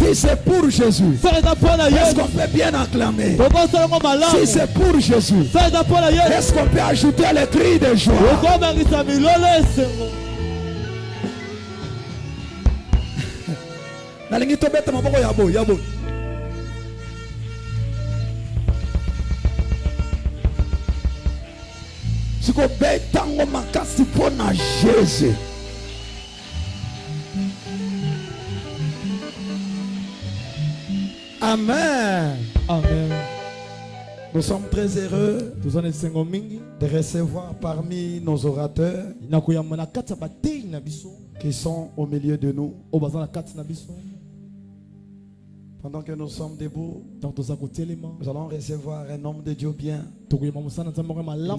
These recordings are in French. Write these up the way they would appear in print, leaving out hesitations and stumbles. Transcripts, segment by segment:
Si c'est pour Jésus, est-ce qu'on peut bien acclamer? Si c'est pour Jésus, est-ce qu'on peut ajouter les cris de joie? Jésus. Amen. Amen. Nous sommes très heureux de recevoir parmi nos orateurs qui sont au milieu de nous. Pendant que nous sommes debout, nous allons recevoir un homme de Dieu bien. Il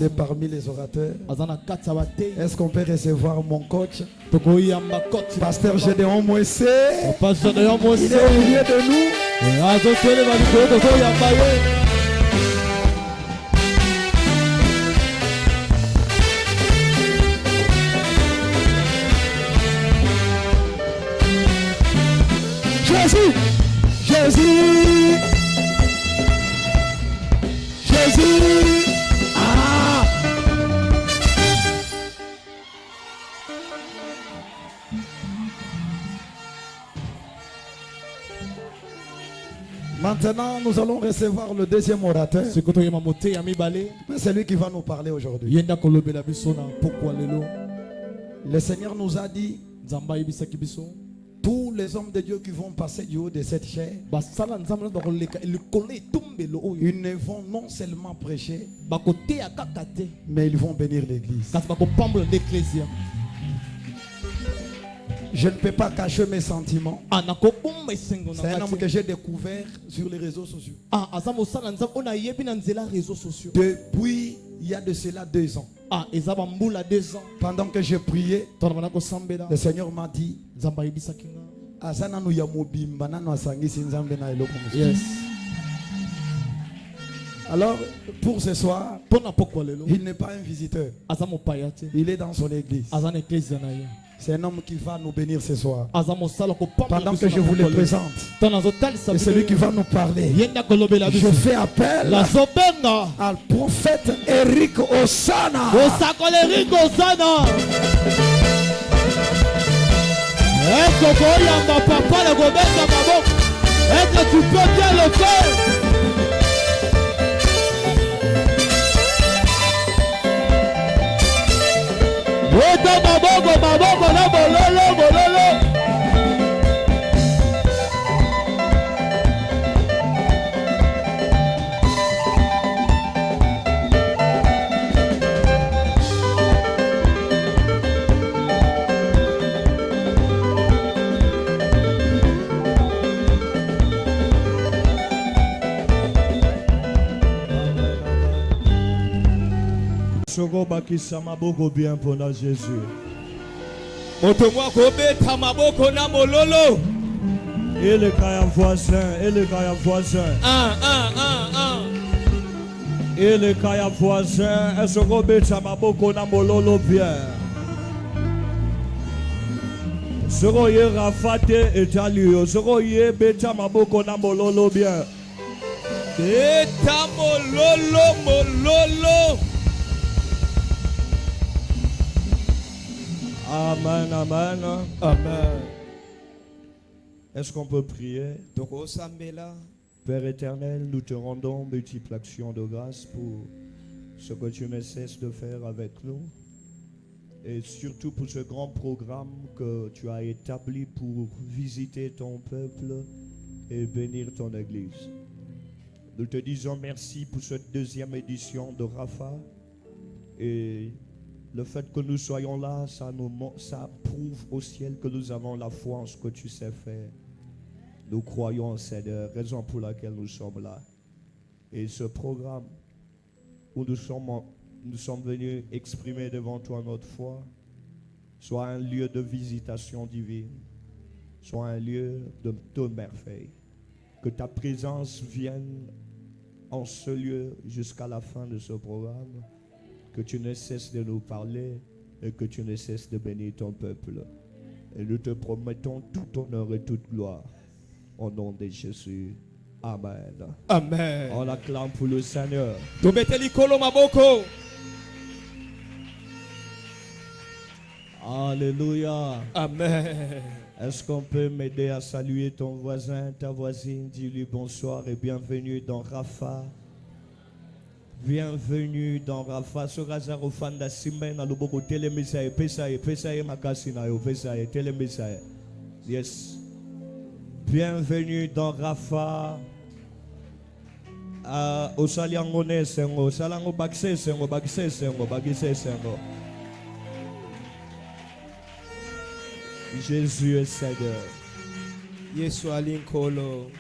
est parmi les orateurs. Est-ce qu'on peut recevoir mon coach, Pasteur Gédéon Moïse? Il est au milieu de nous. Jésus, Jésus, Jésus. Ah. Maintenant, nous allons recevoir le deuxième orateur. C'est lui qui va nous parler aujourd'hui. Le Seigneur nous a dit, tous les hommes de Dieu qui vont passer du haut de cette chair, ils ne vont non seulement prêcher, mais ils vont bénir l'église. Je ne peux pas cacher mes sentiments. C'est un homme que j'ai découvert sur les réseaux sociaux. Depuis il y a de cela 2 ans. Pendant que je priais, le Seigneur m'a dit, yes. Alors, pour ce soir, il n'est pas un visiteur. Il est dans son église. C'est un homme qui va nous bénir ce soir. Pendant que je vous le présente, c'est celui qui va nous parler. Je fais appel al prophète Eric Osana. Est-ce que tu peux bien le faire? Bakisa maboko bien pour Jésus. Et le kaya voisin, et le kaya voisin. Et le kaya voisin, est-ce qu'on beta maboko na mololo bien? Seroye rafate etalio, seroye beta maboko na mololo bien. Beta mololo. Amen, amen. Amen. Est-ce qu'on peut prier? Père éternel, nous te rendons multiples actions de grâce pour ce que tu ne cesses de faire avec nous. Et surtout pour ce grand programme que tu as établi pour visiter ton peuple et bénir ton église. Nous te disons merci pour cette 2e édition de Rafa. Et le fait que nous soyons là, ça prouve au ciel que nous avons la foi en ce que tu sais faire. Nous croyons, c'est la raison pour laquelle nous sommes là. Et ce programme où nous sommes venus exprimer devant toi notre foi, soit un lieu de visitation divine, soit un lieu de merveille. Que ta présence vienne en ce lieu jusqu'à la fin de ce programme. Que tu ne cesses de nous parler et que tu ne cesses de bénir ton peuple. Et nous te promettons tout honneur et toute gloire. Au nom de Jésus. Amen. Amen. On acclame pour le Seigneur. Alléluia. Amen. Est-ce qu'on peut m'aider à saluer ton voisin, ta voisine? Dis-lui bonsoir et bienvenue dans Rafa. Bienvenue dans Rafa. Yes. Bienvenue dans Rafa. Osaliangone sengo, salango bakse sengo, bakse sengo, bagise sengo. Jésus est Seigneur. Yesu alinkolo.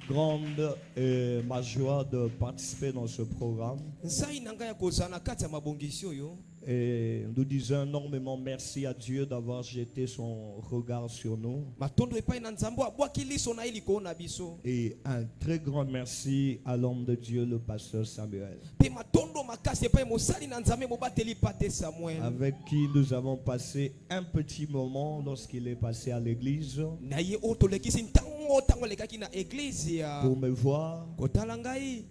Grande est ma joie de participer dans ce programme. Et nous disons énormément merci à Dieu d'avoir jeté son regard sur nous. Et un très grand merci à l'homme de Dieu, le pasteur Samuel, avec qui nous avons passé un petit moment lorsqu'il est passé à l'église pour me voir.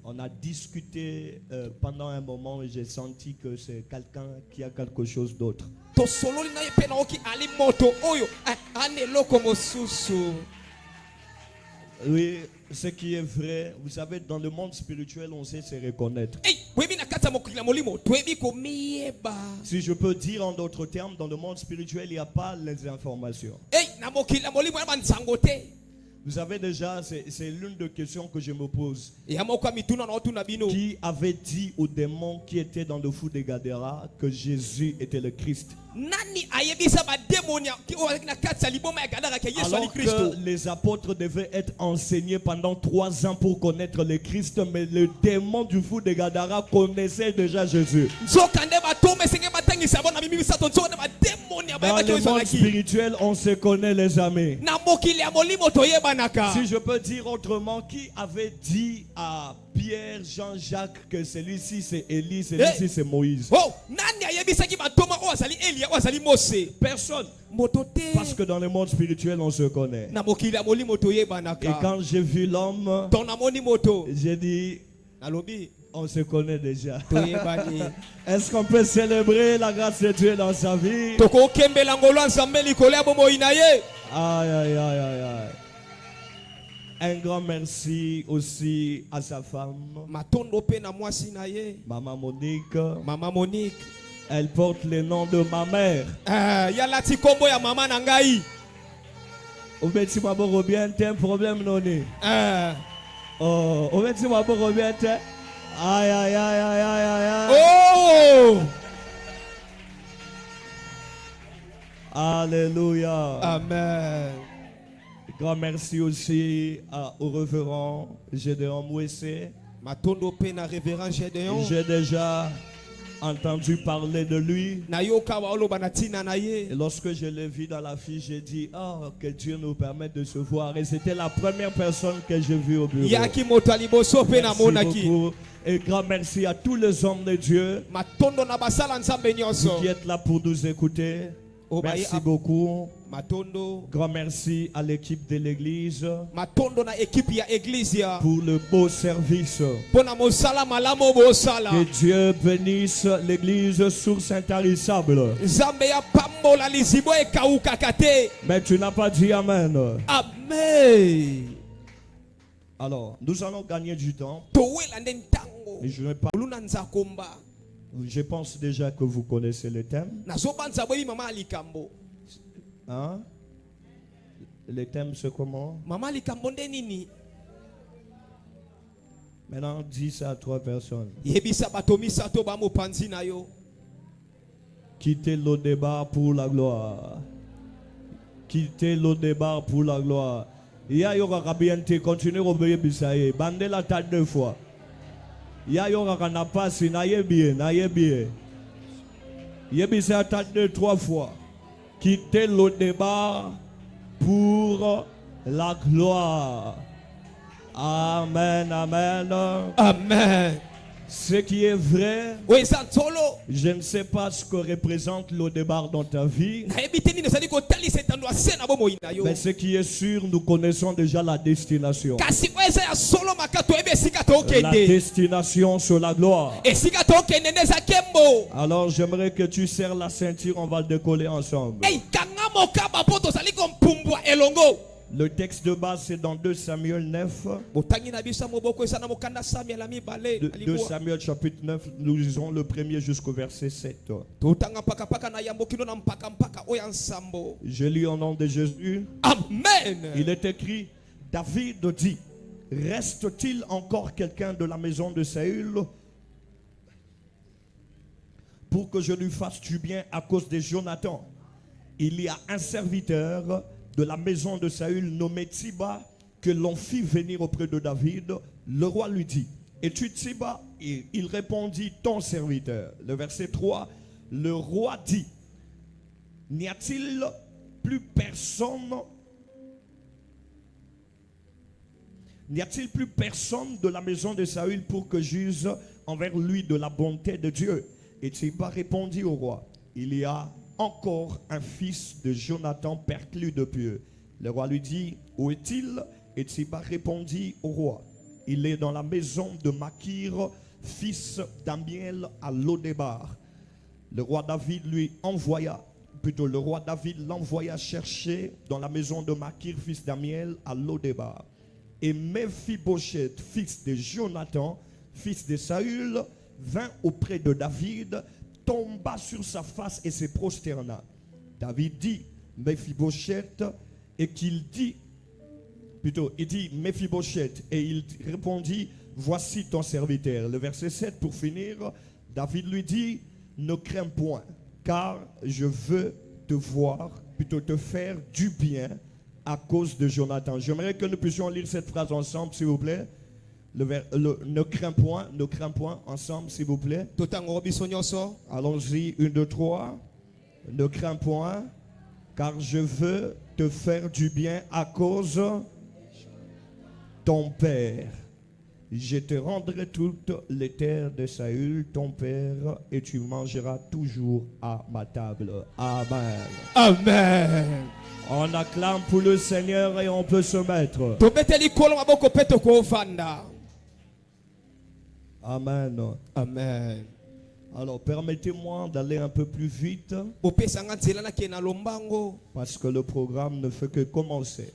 On a discuté pendant un moment et j'ai senti que c'est quelqu'un qui a quelque chose d'autre. Oui, ce qui est vrai, vous savez, dans le monde spirituel, on sait se reconnaître. Si je peux dire en d'autres termes, dans le monde spirituel, il n'y a pas les informations. Vous savez déjà, c'est l'une des questions que je me pose. Qui avait dit aux démons qui étaient dans le fou de Gadara que Jésus était le Christ? Alors que les apôtres devaient être enseignés pendant 3 ans pour connaître le Christ, mais le démon du fou de Gadara connaissait déjà Jésus. Dans le monde spirituel, on se connaît, les amis. Si je peux dire autrement, qui avait dit à Pierre, Jean-Jacques que celui-ci c'est Élie, celui-ci c'est Moïse? Personne. Parce que dans le monde spirituel on se connaît. Et quand j'ai vu l'homme, j'ai dit, on se connaît déjà. Est-ce qu'on peut célébrer la grâce de Dieu dans sa vie? Aïe, aïe, aïe, aïe, aïe. Un grand merci aussi à sa femme, Maman Monique. Elle porte le nom de ma mère. Un problème non. Oh, aïe, aïe, aïe, aïe, aïe, aïe. Oh! Alléluia. Amen. Grand merci aussi au révérend Gédéon Mouessé. J'ai déjà entendu parler de lui. Et lorsque je l'ai vu dans la fiche, j'ai dit, oh, que Dieu nous permette de se voir. Et c'était la première personne que j'ai vue au bureau. Merci beaucoup. Et grand merci à tous les hommes de Dieu qui êtes là pour nous écouter. Merci beaucoup. Grand merci à l'équipe de l'église pour le beau service. Que Dieu bénisse l'église source intarissable. Mais tu n'as pas dit amen. Amen. Alors, nous allons gagner du temps. Et je ne vais pas. Je pense déjà que vous connaissez le thème. Hein? Le thème c'est comment? Maintenant, dis ça à 3 personnes. Quittez le débat pour la gloire. Quittez le débat pour la gloire. Ya yoga bien continuer au obéir bisaye. Bandez la tête 2 fois. Ya yoga n'a pas si naye bien. Yebisa attaque 3 fois. Quittez le débat pour la gloire. Amen, amen. Amen. Ce qui est vrai, je ne sais pas ce que représente le débat dans ta vie. Mais ce qui est sûr, nous connaissons déjà la destination. La destination sur la gloire. Alors j'aimerais que tu serres la ceinture, on va décoller ensemble. Le texte de base c'est dans 2 Samuel 9. 2 Samuel chapitre 9, nous lisons le premier jusqu'au verset 7. Je lis au nom de Jésus. Amen. Il est écrit, David dit, reste-t-il encore quelqu'un de la maison de Saül pour que je lui fasse du bien à cause de Jonathan? Il y a un serviteur de la maison de Saül nommé Tsiba que l'on fit venir auprès de David. Le roi lui dit, es-tu Tsiba? Et il répondit, ton serviteur. Le verset 3, le roi dit, n'y a-t-il plus personne de la maison de Saül pour que j'use envers lui de la bonté de Dieu? Et Tsiba répondit au roi, il y a encore un fils de Jonathan perclus de pieux. Le roi lui dit, où est-il? Et Tsiba répondit au roi, il est dans la maison de Makir, fils d'Amiel à Lodébar. Le roi David l'envoya chercher dans la maison de Makir, fils d'Amiel à Lodébar. Et Mephibosheth, fils de Jonathan, fils de Saül, vint auprès de David, tomba sur sa face et se prosterna. David dit Mephibosheth, et il dit Mephibosheth, et il répondit, voici ton serviteur. Le verset 7 pour finir, David lui dit, ne crains point, car je veux te faire du bien à cause de Jonathan. J'aimerais que nous puissions lire cette phrase ensemble, s'il vous plaît. Ne crains point, ensemble, s'il vous plaît. Allons-y, 1, 2, 3. Ne crains point, car je veux te faire du bien à cause de ton père. Je te rendrai toutes les terres de Saül, ton père, et tu mangeras toujours à ma table. Amen. Amen. On acclame pour le Seigneur et on peut se mettre. Amen. Amen. Alors permettez-moi d'aller un peu plus vite parce que le programme ne fait que commencer.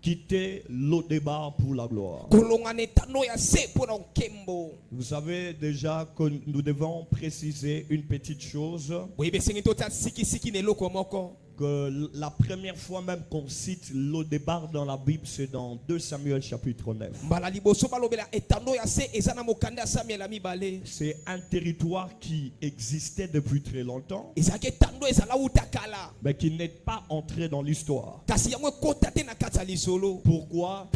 Quitter Lodébar pour la gloire. Vous savez déjà que nous devons préciser une petite chose. Que la première fois même qu'on cite Lodébar dans la Bible, c'est dans 2 Samuel chapitre 9. C'est un territoire qui existait depuis très longtemps, mais qui n'est pas entré dans l'histoire. Pourquoi?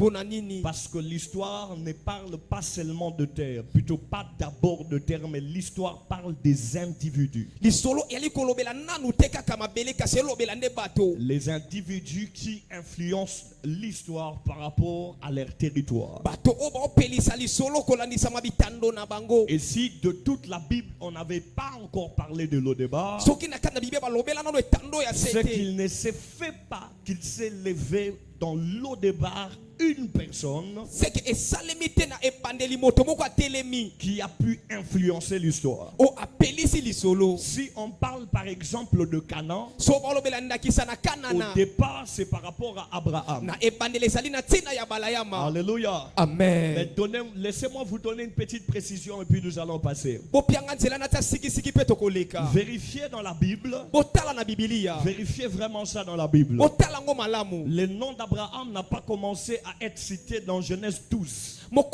Parce que l'histoire ne parle pas seulement de terre, plutôt pas d'abord de terre, mais l'histoire parle des individus. Les individus qui influencent l'histoire par rapport à leur territoire. Et si de toute la Bible on n'avait pas encore parlé de Lodébar, c'est qu'il ne s'est fait pas qu'il s'est levé dans Lodébar une personne qui a pu influencer l'histoire. Si on parle par exemple de Canaan, au départ c'est par rapport à Abraham. Alléluia. Amen. Mais laissez-moi vous donner une petite précision et puis nous allons passer. Vérifiez dans la Bible. Vérifiez vraiment ça dans la Bible. Le nom d'Abraham n'a pas commencé à être cité dans Genèse 12. Mais le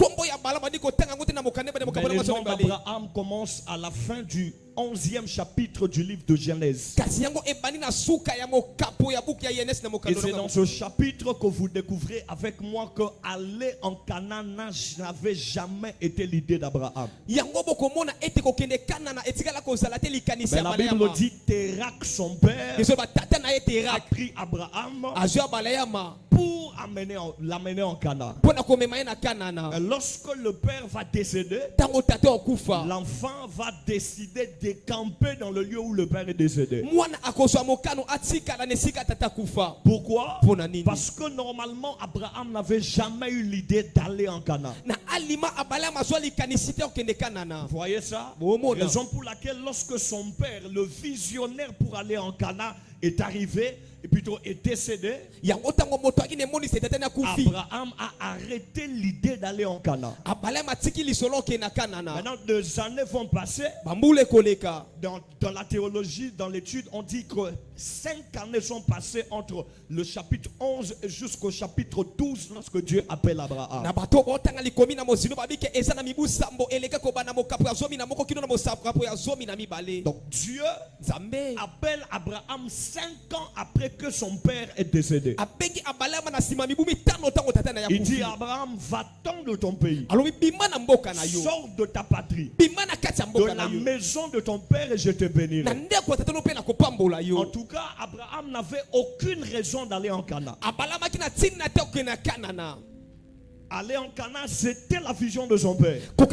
nom d'Abraham commence à la fin du 11e chapitre du livre de Genèse. Et c'est dans ce chapitre que vous découvrez avec moi que aller en Canaan n'avait jamais été l'idée d'Abraham. Mais la Bible dit Térak son père a pris Abraham pour l'amener en Canaan. Et lorsque le père va décéder, l'enfant va décider de camper dans le lieu où le père est décédé. Pourquoi? Parce que normalement Abraham n'avait jamais eu l'idée d'aller en Canaan. Vous voyez ça? Raison pour laquelle lorsque son père, le visionnaire pour aller en Canaan, est arrivé, et plutôt est décédé, Abraham a arrêté l'idée d'aller en Canaan. Maintenant, 2 années vont passer. Dans la théologie, dans l'étude, on dit que 5 années sont passées entre le chapitre 11 jusqu'au chapitre 12 lorsque Dieu appelle Abraham. Donc Dieu appelle Abraham 5 ans après que son père est décédé. Il dit à Abraham, va-t'en de ton pays, sors de ta patrie, de la maison de ton père et je te bénirai. En tout cas, Abraham n'avait aucune raison d'aller en Canaan. Aller en Canaan, c'était la vision de son père. Mais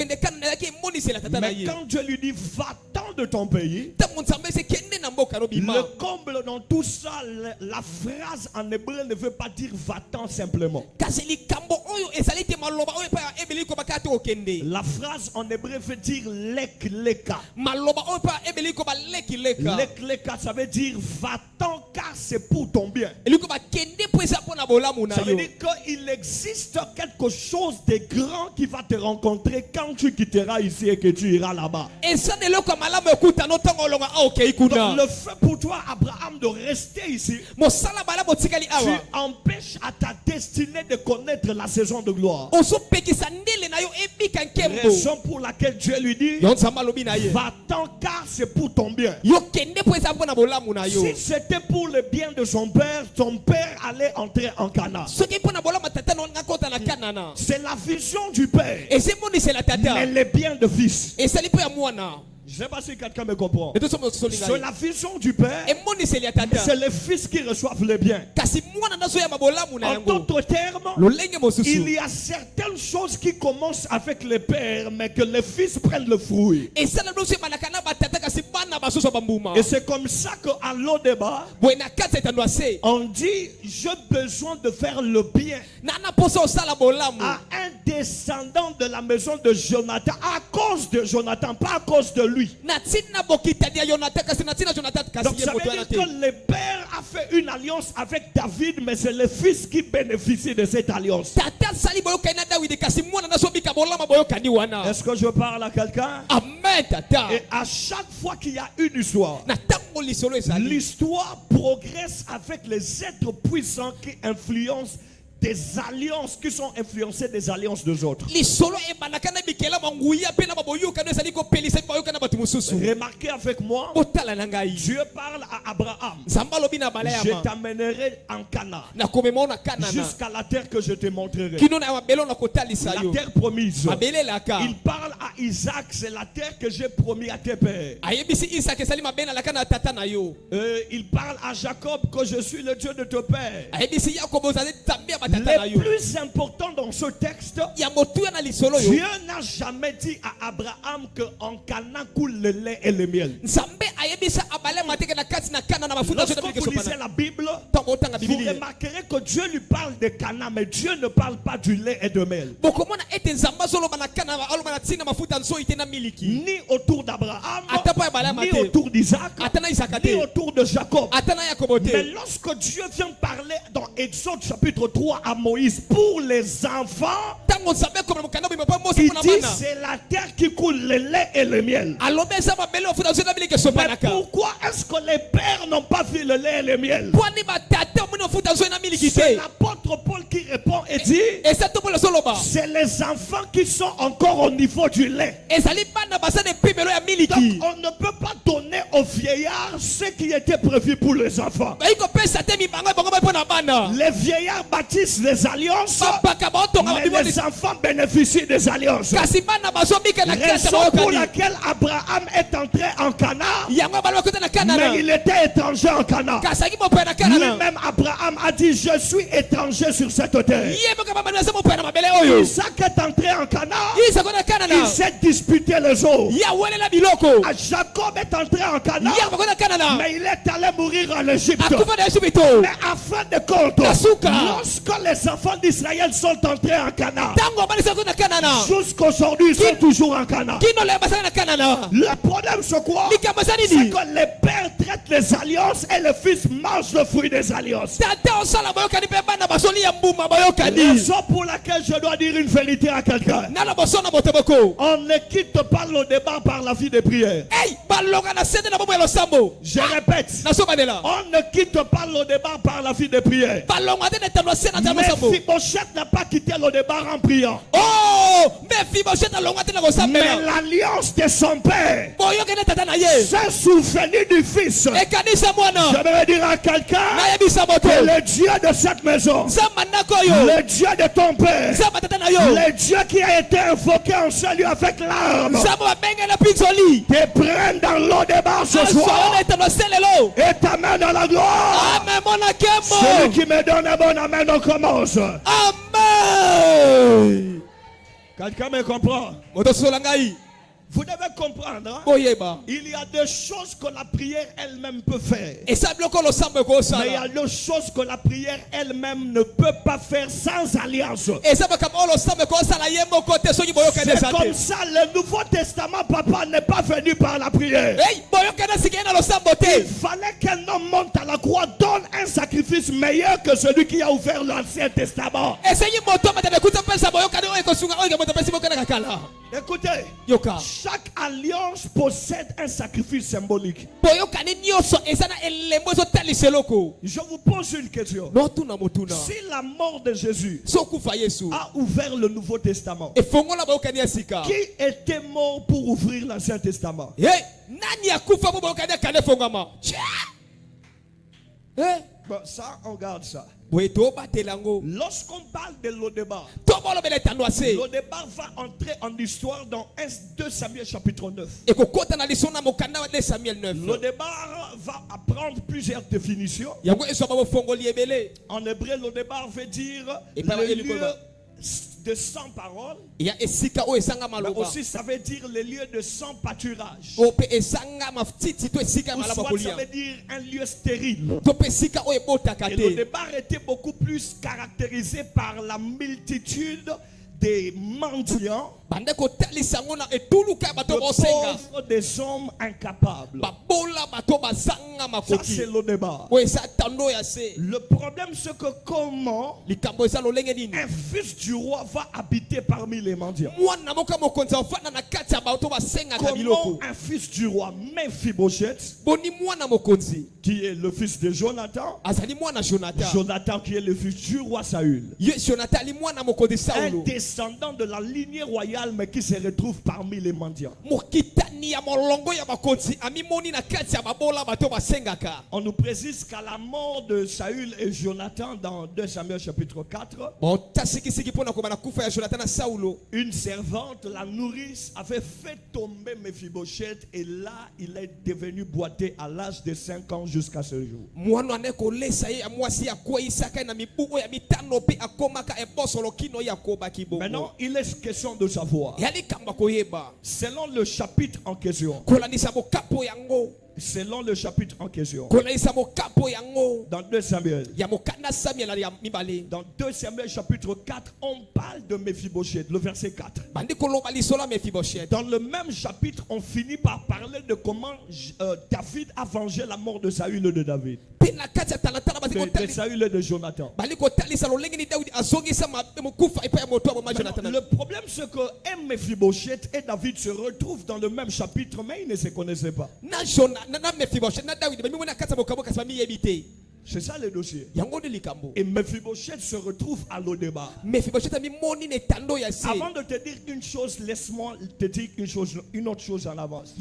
quand Dieu lui dit va-t'en de ton pays, le comble dans tout ça, la phrase en hébreu ne veut pas dire va-t'en simplement. La phrase en hébreu veut dire lek leka. Lek leka, ça veut dire va-t'en car c'est pour ton bien. Ça veut dire qu'il existe quelque chose de grand qui va te rencontrer quand tu quitteras ici et que tu iras là-bas. Donc le fait pour toi, Abraham, de rester ici, tu empêches à ta destinée de connaître la saison de gloire. Raison pour laquelle Dieu lui dit va-t'en car c'est pour ton bien. Si c'était pour le bien de son père allait entrer en Canaan. C'est la vision du père, mais le bien de fils. Je ne sais pas si quelqu'un me comprend. C'est la vision du père, c'est le fils qui reçoit le bien. En d'autres termes, il y a certaines choses qui commencent avec le père, mais que le fils prenne le fruit. Et c'est comme ça qu'à l'au-débat, on dit j'ai besoin de faire le bien à un descendant de la maison de Jonathan, à cause de Jonathan, pas à cause de lui. Donc ça veut dire que le père a fait une alliance avec David, mais c'est le fils qui bénéficie de cette alliance. Est-ce que je parle à quelqu'un? Et à chaque fois qu'il y a une histoire, l'histoire progresse avec les êtres puissants qui influencent des alliances, qui sont influencées des alliances des autres. Remarquez avec moi, Dieu parle à Abraham, je t'amènerai en Canaan, jusqu'à la terre que je te montrerai, la terre promise. Il parle à Isaac, c'est la terre que j'ai promis à tes pères. Il parle à Jacob que je suis le Dieu de ton père. Le plus important dans ce texte, Dieu n'a jamais dit à Abraham qu'en Canaan coule le lait et le miel. Lorsque vous lisez la Bible, vous remarquerez que Dieu lui parle de Canaan, mais Dieu ne parle pas du lait et de miel. Ni autour d'Abraham, ni autour d'Isaac, ni autour de Jacob. Mais lorsque Dieu vient parler dans Exode chapitre 3 à Moïse pour les enfants, il dit c'est la terre qui coule le lait et le miel. Mais pourquoi est-ce que les pères n'ont pas vu le lait et le miel? C'est l'apôtre Paul qui répond et dit c'est les enfants qui sont encore au niveau du lait. Donc on ne peut pas donner aux vieillards ce qui était prévu pour les enfants. Les vieillards bâtissent des alliances, mais les enfants bénéficient des alliances. Raison pour laquelle Abraham est entré en Canaan, mais il était étranger en Canaan. Lui-même, Abraham a dit, je suis étranger sur cette terre. Isaac est entré en Canaan, il s'est disputé les eaux. Jacob est entré en Canaan, mais il est allé mourir en Égypte. Mais en fin de compte, lorsque les enfants d'Israël sont entrés en Canaan, jusqu'aujourd'hui ils sont toujours en Canaan. Le problème c'est quoi? C'est que les pères traitent les alliances et les fils mangent le fruit des alliances. Raison pour laquelle je dois dire une vérité à quelqu'un. On ne quitte pas le débat par la vie de prière. Je répète, on ne quitte pas le débat par la vie de prière. Mais Mephibosheth n'a pas quitté le débat en priant. Mais l'alliance de son père s'est souvenu du fils. Je vais dire à quelqu'un que le Dieu de cette maison, le Dieu de ton père, le Dieu qui a été invoqué en salut avec l'arme, te prenne dans l'eau de bar ce soir et t'amène dans la gloire. Celui qui me donne un bon amen, on commence. Amen. Quelqu'un me comprend? Vous devez comprendre, il y a des choses que la prière elle-même peut faire. Mais il y a des choses que la prière elle-même ne peut pas faire sans alliance. C'est comme ça, le Nouveau Testament, papa, n'est pas venu par la prière. Il fallait qu'un homme monte à la croix, donne un sacrifice meilleur que celui qui a ouvert l'Ancien Testament. Écoutez, chaque alliance possède un sacrifice symbolique. Je vous pose une question. Si la mort de Jésus a ouvert le Nouveau Testament, qui était mort pour ouvrir l'Ancien Testament? Bon, ça, on garde ça. Lorsqu'on parle de Lodébar, Lodébar va entrer en histoire dans 2 Samuel chapitre 9. Lodébar va apprendre plusieurs définitions. En hébreu, Lodébar veut dire le lieu de 100 paroles. Mais aussi ça veut dire le lieu de 100 pâturages. Ou soit ça veut dire un lieu stérile. Et le départ était beaucoup plus caractérisé par la multitude des mendiants, de pauvres, des hommes incapables. Ça c'est le débat. Le problème c'est que comment un fils du roi va habiter parmi les mendiants? Comment un fils du roi, Mephibosheth, qui est le fils de Jonathan, Jonathan qui est le fils du roi Saül, un descendant de la lignée royale mais qui se retrouve parmi les mendiants. On nous précise qu'à la mort de Saül et Jonathan dans 2 Samuel chapitre 4, une servante, la nourrice, avait fait tomber Mephibosheth et là il est devenu boiteux à l'âge de 5 ans jusqu'à ce jour. Maintenant, il est question de savoir, selon le chapitre en question, selon le chapitre en question, dans 2 Samuel, dans 2 Samuel chapitre 4, on parle de Mephibosheth, le verset 4. Dans le même chapitre, on finit par parler de comment David a vengé la mort de Saül et de David, de Saül et de Jonathan. Le problème c'est que Mephibosheth et David se retrouvent dans le même chapitre mais ils ne se connaissaient pas. C'est ça le dossier. Et Mephibosheth se retrouve à Lodébar. Avant de te dire une chose, laisse-moi te dire une autre chose en avance.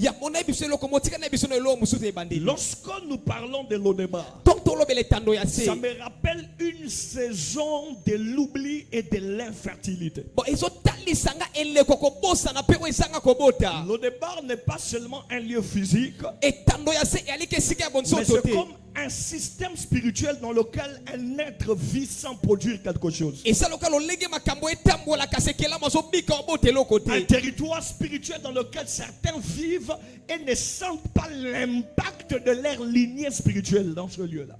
Lorsque nous parlons de Lodébar, ça me rappelle une saison de l'oubli et de l'infertilité. Lodébar n'est pas seulement un lieu physique, mais c'est comme un système spirituel dans lequel un être vit sans produire quelque chose. Un territoire spirituel dans lequel certains vivent et ne sentent pas l'impact de leur lignée spirituelle dans ce lieu-là.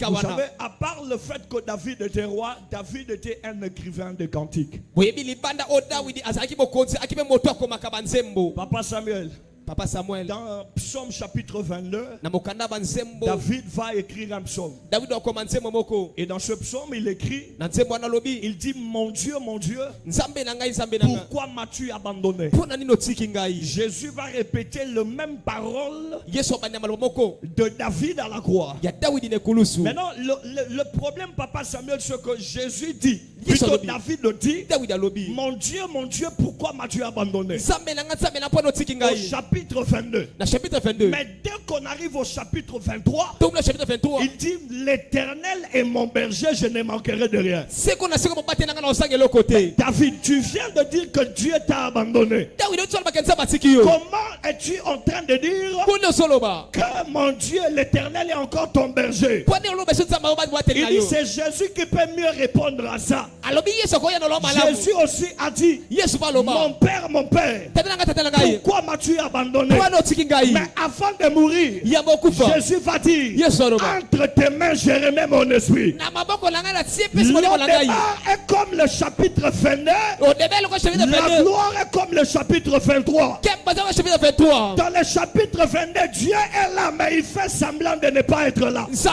Vous savez, à part le fait que David était roi, David était un écrivain de cantiques. Papa Samuel, dans Psaume chapitre 22, David va écrire un psaume. Et dans ce psaume, il écrit, il dit, mon Dieu, pourquoi m'as-tu abandonné? Jésus va répéter le même parole de David à la croix. Maintenant, le problème, Papa Samuel, c'est que Jésus dit, plutôt David le dit, mon Dieu, pourquoi m'as-tu abandonné? Au chapitre 22. Mais dès qu'on arrive au chapitre 23, il dit, l'Éternel est mon berger, je ne manquerai de rien. David, tu viens de dire que Dieu t'a abandonné. Comment es-tu en train de dire que mon Dieu, l'Éternel est encore ton berger? Il dit, c'est Jésus qui peut mieux répondre à ça. Jésus aussi a dit, mon père, pourquoi m'as-tu abandonné? Mais avant de mourir, Jésus va dire, entre tes mains je remets mon esprit. L'Odébar est comme le chapitre 22, la gloire est comme le chapitre 23. Dans le chapitre 22, Dieu est là, mais il fait semblant de ne pas être là. Tu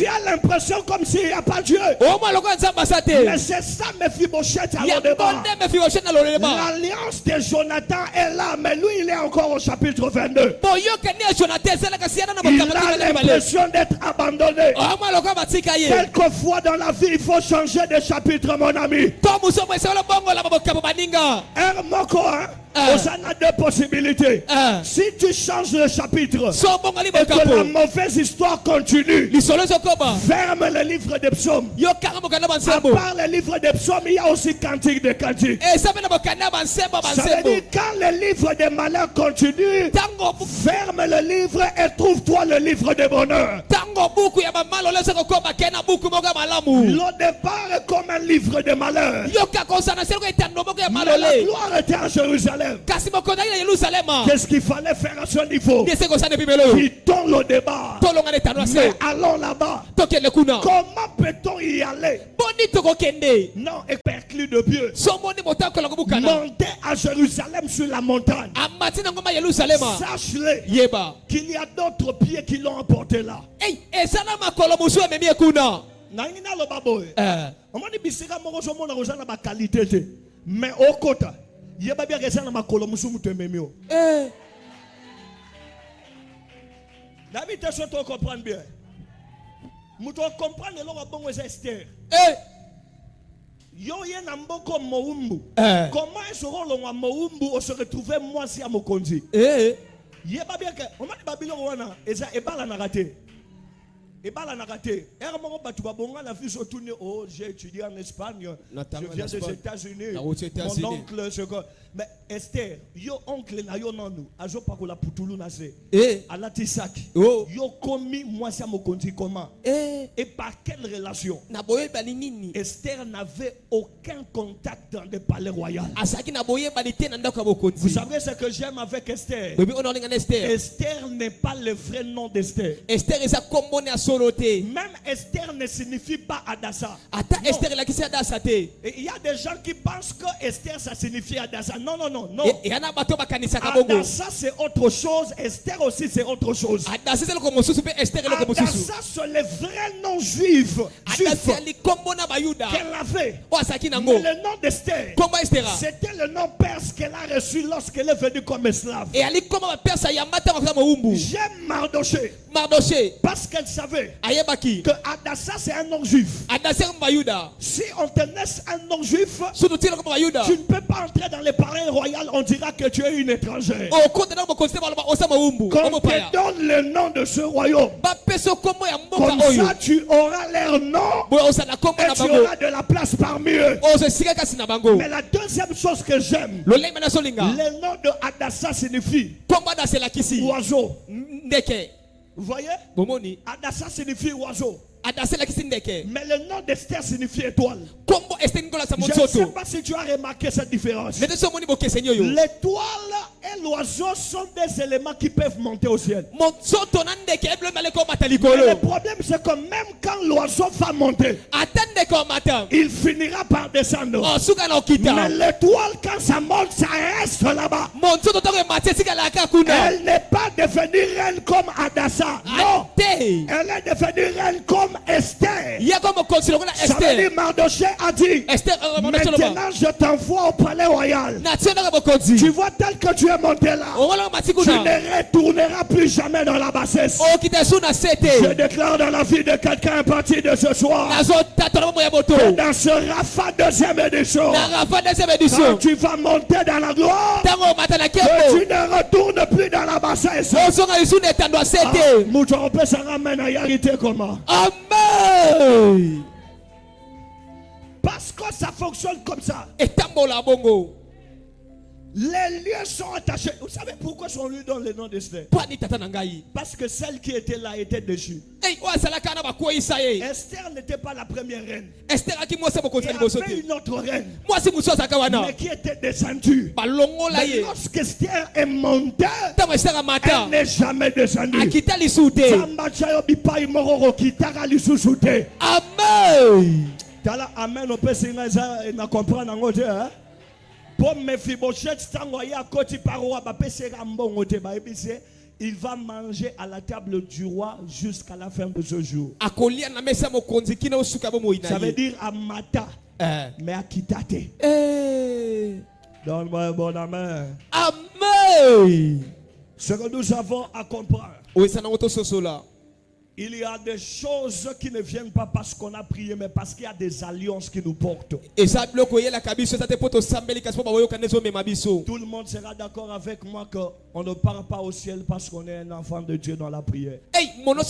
as l'impression comme s'il n'y a pas Dieu. Mais c'est ça Mephibosheth à Lodébar. L'alliance de Jonathan est là, mais lui il est encore au chapitre 22. Il a l'impression d'être abandonné. Quelquefois dans la vie il faut changer de chapitre, mon ami. On a deux possibilités. Si tu changes le chapitre et que la mauvaise histoire continue, ferme le livre des psaumes. À part le livre des psaumes, il y a aussi cantique de cantique. Ça veut dire quand le livre des malheurs continue, ferme le livre et trouve-toi le livre des bonheurs. L'Odébar est comme un livre de malheurs. Mais la gloire était à Jérusalem. Qu'est-ce qu'il fallait faire à ce niveau? Quittons Lodébar, mais allons là-bas. Comment peut-on y aller? Non, éperclus de pieux. Montez à Jérusalem sur la montagne. Sache-le qu'il y a d'autres pieds qui l'ont emporté là. Mais au côté, il y a bien raison dans ma colonne musumu tememio. David te souhaite comprendre bien. Muto comprendre le lo bon c'est Esther. Yo ye na mboko moumbu. Comment est-ce que moumbu on se retrouver moi si à Mokonzi? Ye ba bien que on m'a dit Babylone wana eza ebala na raté. Et bah la narraté. Oh, j'ai étudié en Espagne. Je viens des États-Unis. Mon oncle, mais Esther, yo oncle na yo nanu. Ajo pakola putulu nase. Alatisaki. Yo komi moi ça me conduit comment? Et par quelle relation? Esther n'avait aucun contact dans le palais royal. Vous savez ce que j'aime avec Esther? Esther n'est pas le vrai nom d'Esther. Même Esther ne signifie pas Adassa. Et il y a des gens qui pensent que Esther ça signifie Adassa. Non. Adassa c'est autre chose. Esther aussi c'est autre chose. Adassa c'est le vrai nom juif qu'elle avait. Mais le nom d'Esther, c'était le nom perse qu'elle a reçu lorsqu'elle est venue comme esclave. J'aime Mardoché parce qu'elle savait que Adassa c'est un nom juif. Si on te laisse un nom juif, tu ne peux pas entrer dans les palais royaux, on dira que tu es une étrangère. Qu'on te donne le nom de ce royaume. Comme ça tu auras leur nom et tu auras de la place parmi eux. Mais la deuxième chose que j'aime, le nom de Adassa signifie oiseau. Vous voyez? Adassa signifie oiseau. Mais le nom d'Esther signifie étoile. Je ne sais pas si tu as remarqué cette différence. L'étoile et l'oiseau sont des éléments qui peuvent monter au ciel. Mais le problème c'est que même quand l'oiseau va monter, il finira par descendre. Mais l'étoile quand ça monte, ça reste là-bas. Elle n'est pas devenue reine comme Adassa. Non. Elle est devenue reine comme Esther. Ça veut dire Mardoché a dit maintenant je t'envoie au palais royal. Tu vois tel que tu es monté là, tu ne retourneras plus jamais dans la bassesse. Je déclare dans la vie de quelqu'un à partir de ce soir que dans ce Rapha deuxième édition, quand tu vas monter dans la gloire, que tu ne retournes plus dans la bassesse. Amen. Parce que ça fonctionne comme ça. Les lieux sont attachés. Vous savez pourquoi on lui donne le nom d'Esther? Parce que celle qui était là était déchue. Esther n'était pas la première reine. Il y avait une autre reine, mais qui était descendue. Mais lorsqu'Esther est montée, elle n'est jamais descendue. Amen. Amen. On peut comprendre. Pour Mephibosheth, il va manger à la table du roi jusqu'à la fin de ce jour. Ça veut dire à Mata, mais à Kitate. Donne-moi un bon amen. Amen. Ce que nous avons à comprendre, il y a des choses qui ne viennent pas parce qu'on a prié, mais parce qu'il y a des alliances qui nous portent. Tout le monde sera d'accord avec moi qu'on ne part pas au ciel parce qu'on est un enfant de Dieu dans la prière. Le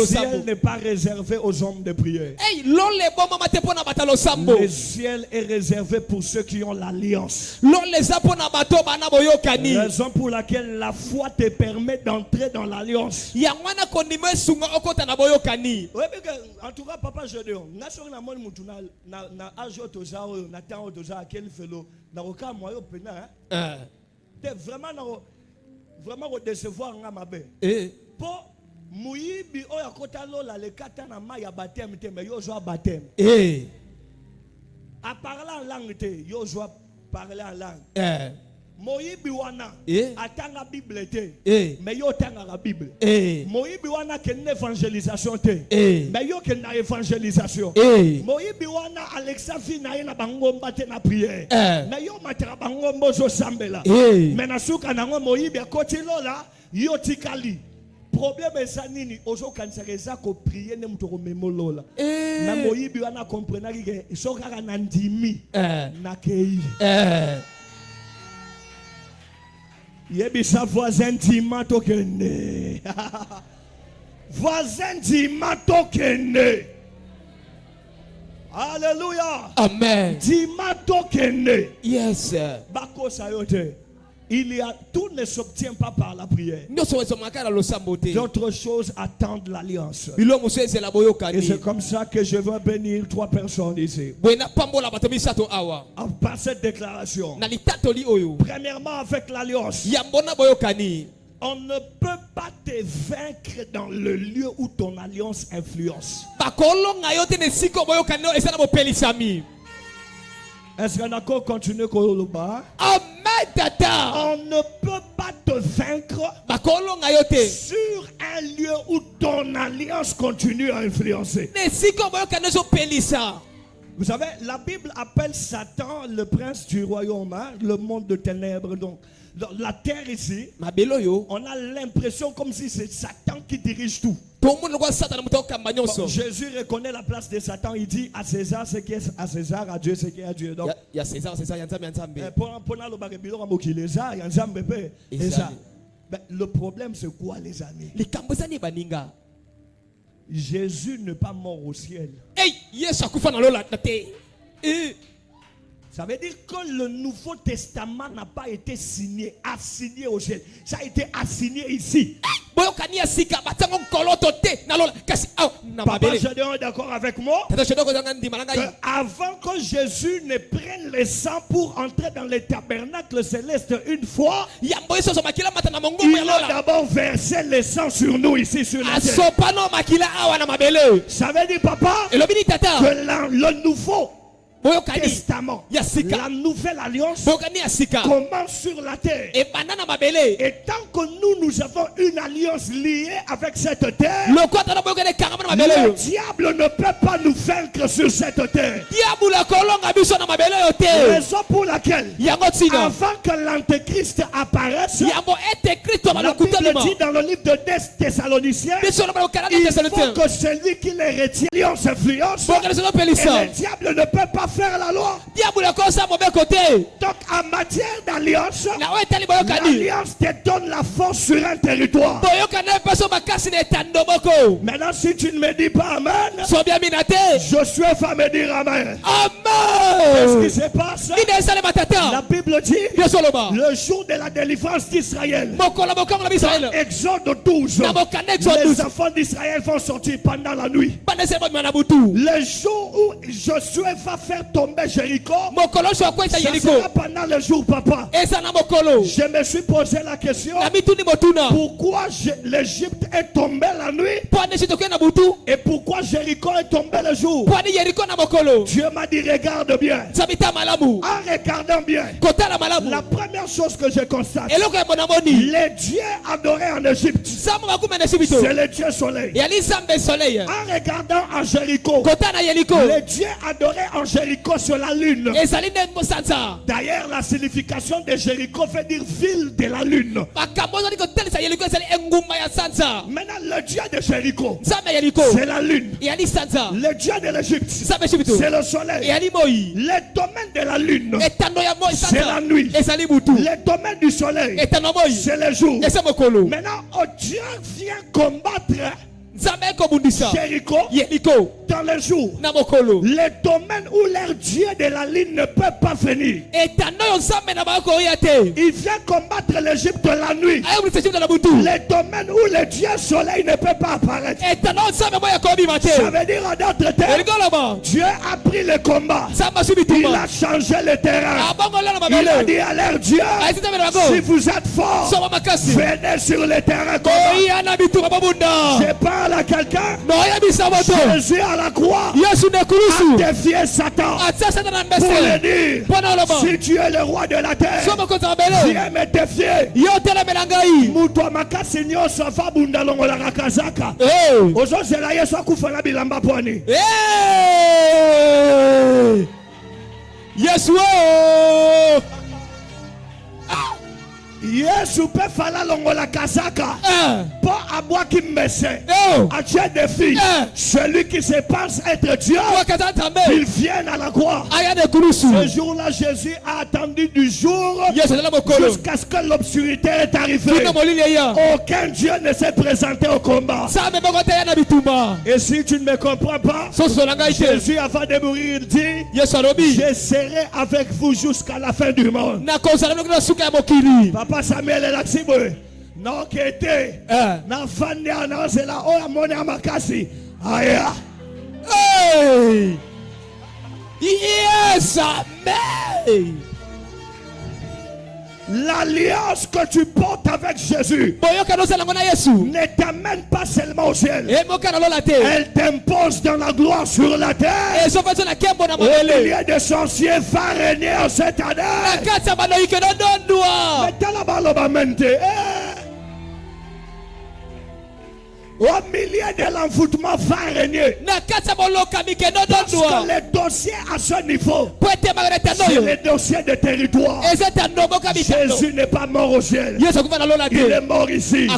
ciel n'est pas réservé aux hommes de prière. Le ciel est réservé pour ceux qui ont l'alliance. Raison pour laquelle la foi te permet d'entrer dans l'alliance. En tout cas, papa, je dis, vraiment décevoir pour Mouyibi oyakota lola le katana ma ya baptême te mais yo joa baptême. À parler en langue te yo joa parler en langue. Moyibi wana atanga Bible te mais yo tanga la Bible. Moyibi wana ken évangélisation te mais yo ken na évangélisation. Moyibi wana Alexa vina na bangomba te na prière mais yo matera bangombo zo sambela. Mais na suka na moyibi akoti lola yo tikali. Problème est ça nini ozo kansereza ko prier ne mutoko memolola. Na moyibi wana comprendre que soka na ndimi na kei. Yebisa voisin dima tokene. Voisin dima tokene. Alléluia. Amen. Dima tokene. Yes. Bako sayote. Tout ne s'obtient pas par la prière. D'autres choses attendent l'alliance. Et c'est comme ça que je veux bénir 3 personnes ici. Par cette déclaration. Premièrement, avec l'alliance. On ne peut pas te vaincre dans le lieu où ton alliance influence. Est-ce qu'on a encore continué Koloba? Amen, tata. On ne peut pas te vaincre sur un lieu où ton alliance continue à influencer. Vous savez, la Bible appelle Satan le prince du royaume, hein, le monde de ténèbres. Donc, dans la terre ici, on a l'impression comme si c'est Satan qui dirige tout. Bon, Jésus reconnaît la place de Satan. Il dit à César ce qui est à César, à Dieu ce qui est à Dieu. Donc, il y a César, il y a le problème c'est quoi les amis? Jésus n'est pas mort au ciel. Ça veut dire que le Nouveau Testament n'a pas été assigné au ciel. Ça a été assigné ici. Papa, je suis d'accord avec moi que avant que Jésus ne prenne le sang pour entrer dans le tabernacle céleste une fois, il a d'abord versé le sang sur nous ici sur la terre. Ça veut dire, papa, que le nouveau Testament, la nouvelle alliance commence sur la terre. Et tant que nous avons une alliance liée avec cette terre, le diable ne peut pas nous vaincre sur cette terre. Raison pour laquelle, avant que l'Antéchrist apparaisse, la Bible dit dans le livre de Thessaloniciens, il faut que celui qui les retient l'alliance influence, et le diable ne peut pas faire la loi. Donc en matière d'alliance, l'alliance te donne la force sur un territoire. Maintenant si tu ne me dis pas amen, je suis à me dire amen. Qu'est-ce qui se passe? La Bible dit le jour de la délivrance d'Israël, Exode 12, les enfants d'Israël vont sortir pendant la nuit. Le jour où Josué va faire tomber Jéricho, ça sera pendant le jour, papa. Je me suis posé la question, pourquoi l'Égypte est tombée la nuit et pourquoi Jéricho est tombé le jour? Dieu m'a dit regarde bien. En regardant bien, la première chose que je constate, les dieux adorés en Égypte, c'est le Dieu soleil. En regardant en Jéricho, les dieux adorés en Jéricho sur la lune. D'ailleurs, la signification de Jéricho veut dire ville de la lune. Maintenant, le Dieu de Jéricho, c'est la lune. Le Dieu de l'Égypte, c'est le soleil. Le domaine de la lune, c'est la nuit. Le domaine du soleil, c'est le jour. Maintenant, Dieu vient combattre Jéricho dans le jour. Les domaines où leur Dieu de la ligne ne peut pas venir. Il vient combattre l'Égypte la nuit. Les domaines où le Dieu soleil ne peut pas apparaître. Ça veut dire en d'autres termes, Dieu a pris le combat. Il a changé le terrain. Il a dit à leur Dieu, si vous êtes forts, venez sur le terrain combat. Je parle à quelqu'un. Jésus à la croix a défié Satan pour le dire, si tu es le roi de la terre, viens me défier. Mutu makasi nyonso va bunda longola kazaka. Ozozela Yesu akufana bilamba pwani. Yesu Yesu peut faire longola kazaka pour avoir qui me sait. À Dieu défi, celui qui se pense être Dieu, il vient à la croix. Ce jour-là, Jésus a attendu du jour jusqu'à ce que l'obscurité est arrivée. Aucun Dieu ne s'est présenté au combat. Et si tu ne me comprends pas, Jésus avant de mourir il dit, je serai avec vous jusqu'à la fin du monde. Papa Samuel est là, non qui était na fandi anase la oya mone amakasi aya. Yes, amen. L'alliance que tu portes avec Jésus ne t'amène pas seulement au ciel. Elle t'impose dans la gloire sur la terre. Au milieu des sorciers va régner en cette année. Au milieu de l'envoûtement va régner. Parce que les dossiers à ce niveau, c'est les dossiers de territoire. Jésus n'est pas mort au ciel. Il est mort ici.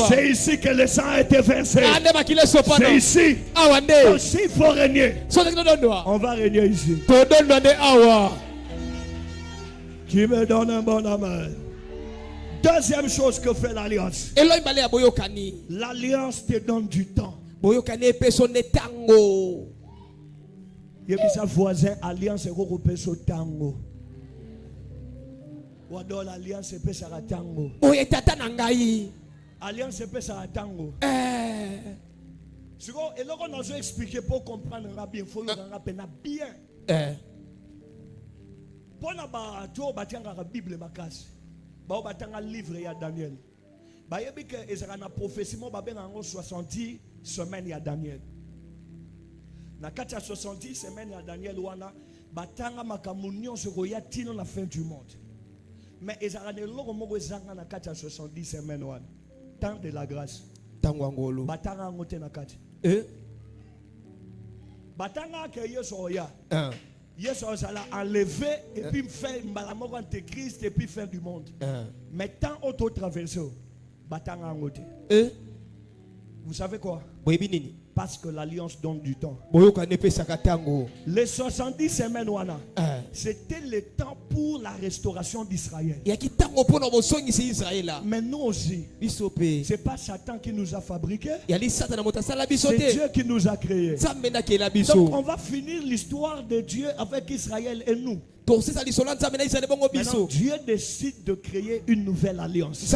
C'est ici que le sang a été versé. C'est ici. Donc s'il faut régner, on va régner ici. Qui me donne un bon amen. Deuxième chose que fait l'alliance. L'alliance te donne du temps. Il y a sa voisin, alliance est repérée sur tango. Ou alors l'alliance est sur tango. Alliance est sur tango. Et là on a expliqué pour comprendre bien, il faut le rappeler bien. Pour la Bible makasi. Ba batanga livre ya Daniel. Ba yebi que ezaka na prophétie mo ba benga 70 semaines ya Daniel. Na kati ya 70 semaines ya Daniel wana batanga makamunyo sokoya tino na fin du monde. Mais ezaka ne loko moko ezanga na kati ya 70 semaines wana. Temps de la grâce. Tango ngolo. Batanga ngote na kati. Batanga ke yeso oya. Yesu a enlevé et puis fait malamoko antéchrist et puis fin du monde. Mais tant auto traversé, batanga ngote. Vous savez quoi? Parce que l'alliance donne du temps. Les 70 semaines wana, c'était le temps pour la restauration d'Israël. Mais nous aussi, c'est pas Satan qui nous a fabriqués, c'est Dieu qui nous a créés. Donc on va finir l'histoire de Dieu avec Israël et nous. Maintenant, Dieu décide de créer une nouvelle alliance. Et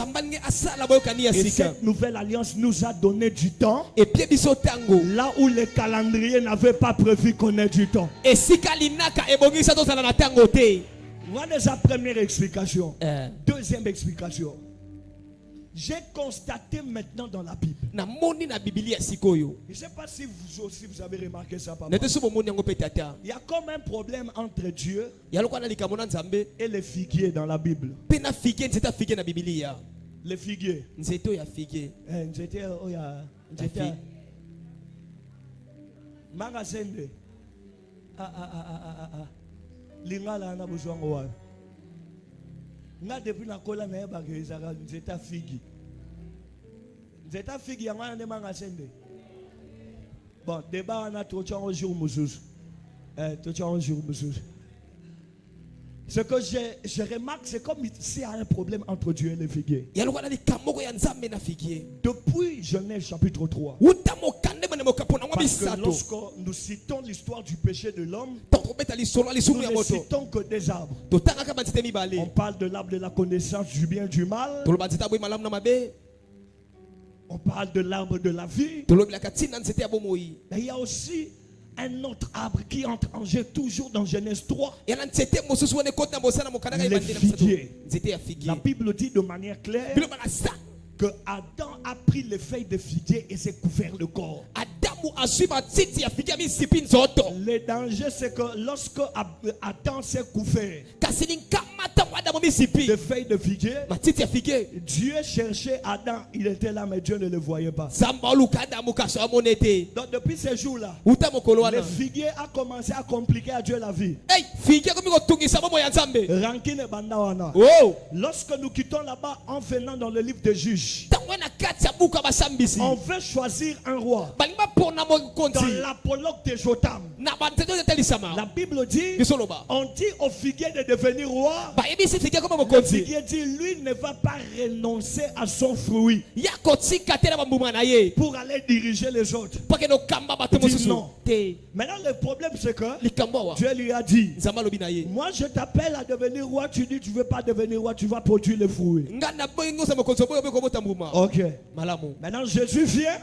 cette nouvelle alliance nous a donné du temps. Là où le calendrier n'avait pas prévu qu'on ait du temps. Voilà sa première explication. Deuxième explication. J'ai constaté maintenant dans la Bible. Je ne sais pas si vous aussi vous avez remarqué ça. Papa. Il y a comme un problème entre Dieu et les figuiers dans la Bible. Les figuiers. Magazende. Lingala na buzwango wa. Nga depuis na kola na yeba ke izaka nzeta figi. Nzeta figi ya mwana ne magazende. Bon, débat na tocha un jour mususu. Tocha un jour mususu. Ce que je remarque, c'est comme s'il y a un problème entre Dieu et les figuiers. Depuis Genèse chapitre 3. Parce que lorsque nous citons l'histoire du péché de l'homme, nous ne citons que des arbres. On parle de l'arbre de la connaissance du bien et du mal. On parle de l'arbre de la vie. Mais il y a aussi un autre arbre qui entre en jeu toujours dans Genèse 3. Les figuiers. La Bible dit de manière claire que Adam a pris les feuilles de figuier et s'est couvert le corps. Le danger, c'est que lorsque Adam s'est couvert de feuilles de figuier, Dieu cherchait Adam. Il était là, mais Dieu ne le voyait pas. Donc depuis ces jours-là, le figuier a commencé à compliquer à Dieu la vie. Lorsque nous quittons là-bas en venant dans le livre de Juges, on veut choisir un roi. Dans l'apologue de Jotam, la Bible dit, on dit au figuier de devenir roi. Le figuier dit, lui ne va pas renoncer à son fruit pour aller diriger les autres. Il dit non. Maintenant le problème c'est que Dieu lui a dit, moi je t'appelle à devenir roi, tu dis tu ne veux pas devenir roi, tu vas produire les fruits. Ok. Maintenant Jésus vient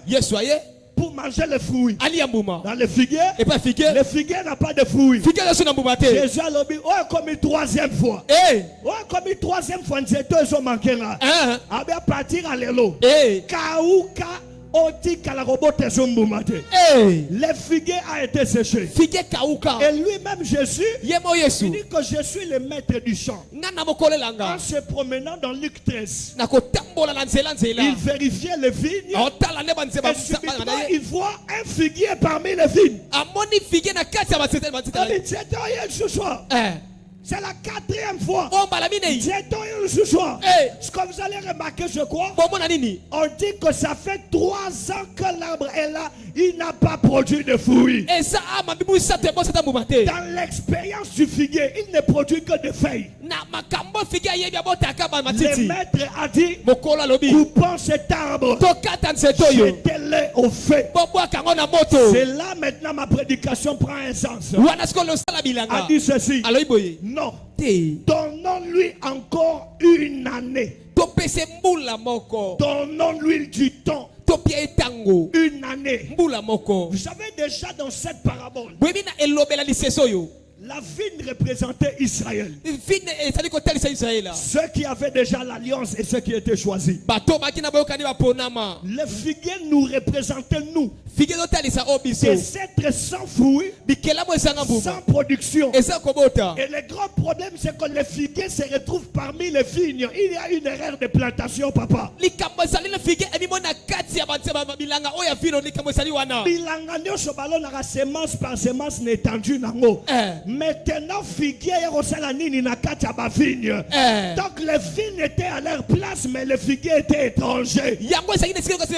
pour pour manger les fruits. Ali ambuma. Dans le figuier, Et pas figuier. le figuier n'a pas de fruits. Figuier là sur ambuma te. Jésus a dit, oh, comme une troisième fois. Eh. Oh, comme une troisième fois, ils ont manqué là. Hein. Ah bien, partir à l'élo. Eh. Kaouka, oti kalarobote zombumate. Eh. Le figuier a été séché. Figuier kauka. Et lui-même, Jésus, Yemo il Yesu. dit que je suis le maître du champ. Ngana mokole langa. En se promenant dans Luc 13, Na kotambola na nzela nzela. il vérifiait les vignes. Otala ne banzeba Et subitement, il voit un figuier parmi les vignes. Amoni figuier na kati ya batete Il batete. dit, c'est rien ce soir. Eh. C'est la quatrième fois. On balamine. C'est rien ce soir. Eh. Ce que vous allez remarquer, je crois, Bomo na nini. on dit que ça fait 3 ans que l'arbre est là. Il n'a pas produit de fruits. Et ça ama bibu sa te bo sa mbuma te. Dans l'expérience du figuier, il ne produit que des feuilles. Na makambo figuier yebi abota ka ba Le matiti. maître a dit, Mokola lobi. coupons cet arbre. Tokata nseto yo. Jetez-le au feu. Bobo kango na moto. C'est là maintenant ma prédication prend un sens. Wana sko lo sala A bilanga. dit ceci. Alo iboye. Non. Te. Donnons-lui encore une année. To pese mbula moko. Donnons-lui du temps. To pia etango. Une année. Mbula moko. Vous savez déjà dans cette parabole, Bwebina elobela liseso yo. la vigne représentait Israël. Fine esali ko talisa Israël. Ceux qui avaient déjà l'alliance et ceux qui étaient choisis. Bato makina boyo kani ba ponama. Le figuier nous représentait nous. Figuier do talisa obiso. Des êtres sans fruits, Bikela mo esanga mbuma. sans production. Esa kobota. Et le grand problème, c'est que le figuier se retrouve parmi les vignes. Il y a une erreur de plantation, papa. Likambo esali le figuier emi mona kati ya banseba bilanga oya vino likambo esali wana. Bilanga nyonso balonaka semence par semence n'étendue nango. Maintenant, figuier yekosala nini na kati ya bavigne. Donc les vignes étaient à leur place, mais le figuier était étranger. Yango esali ne sikelo kasi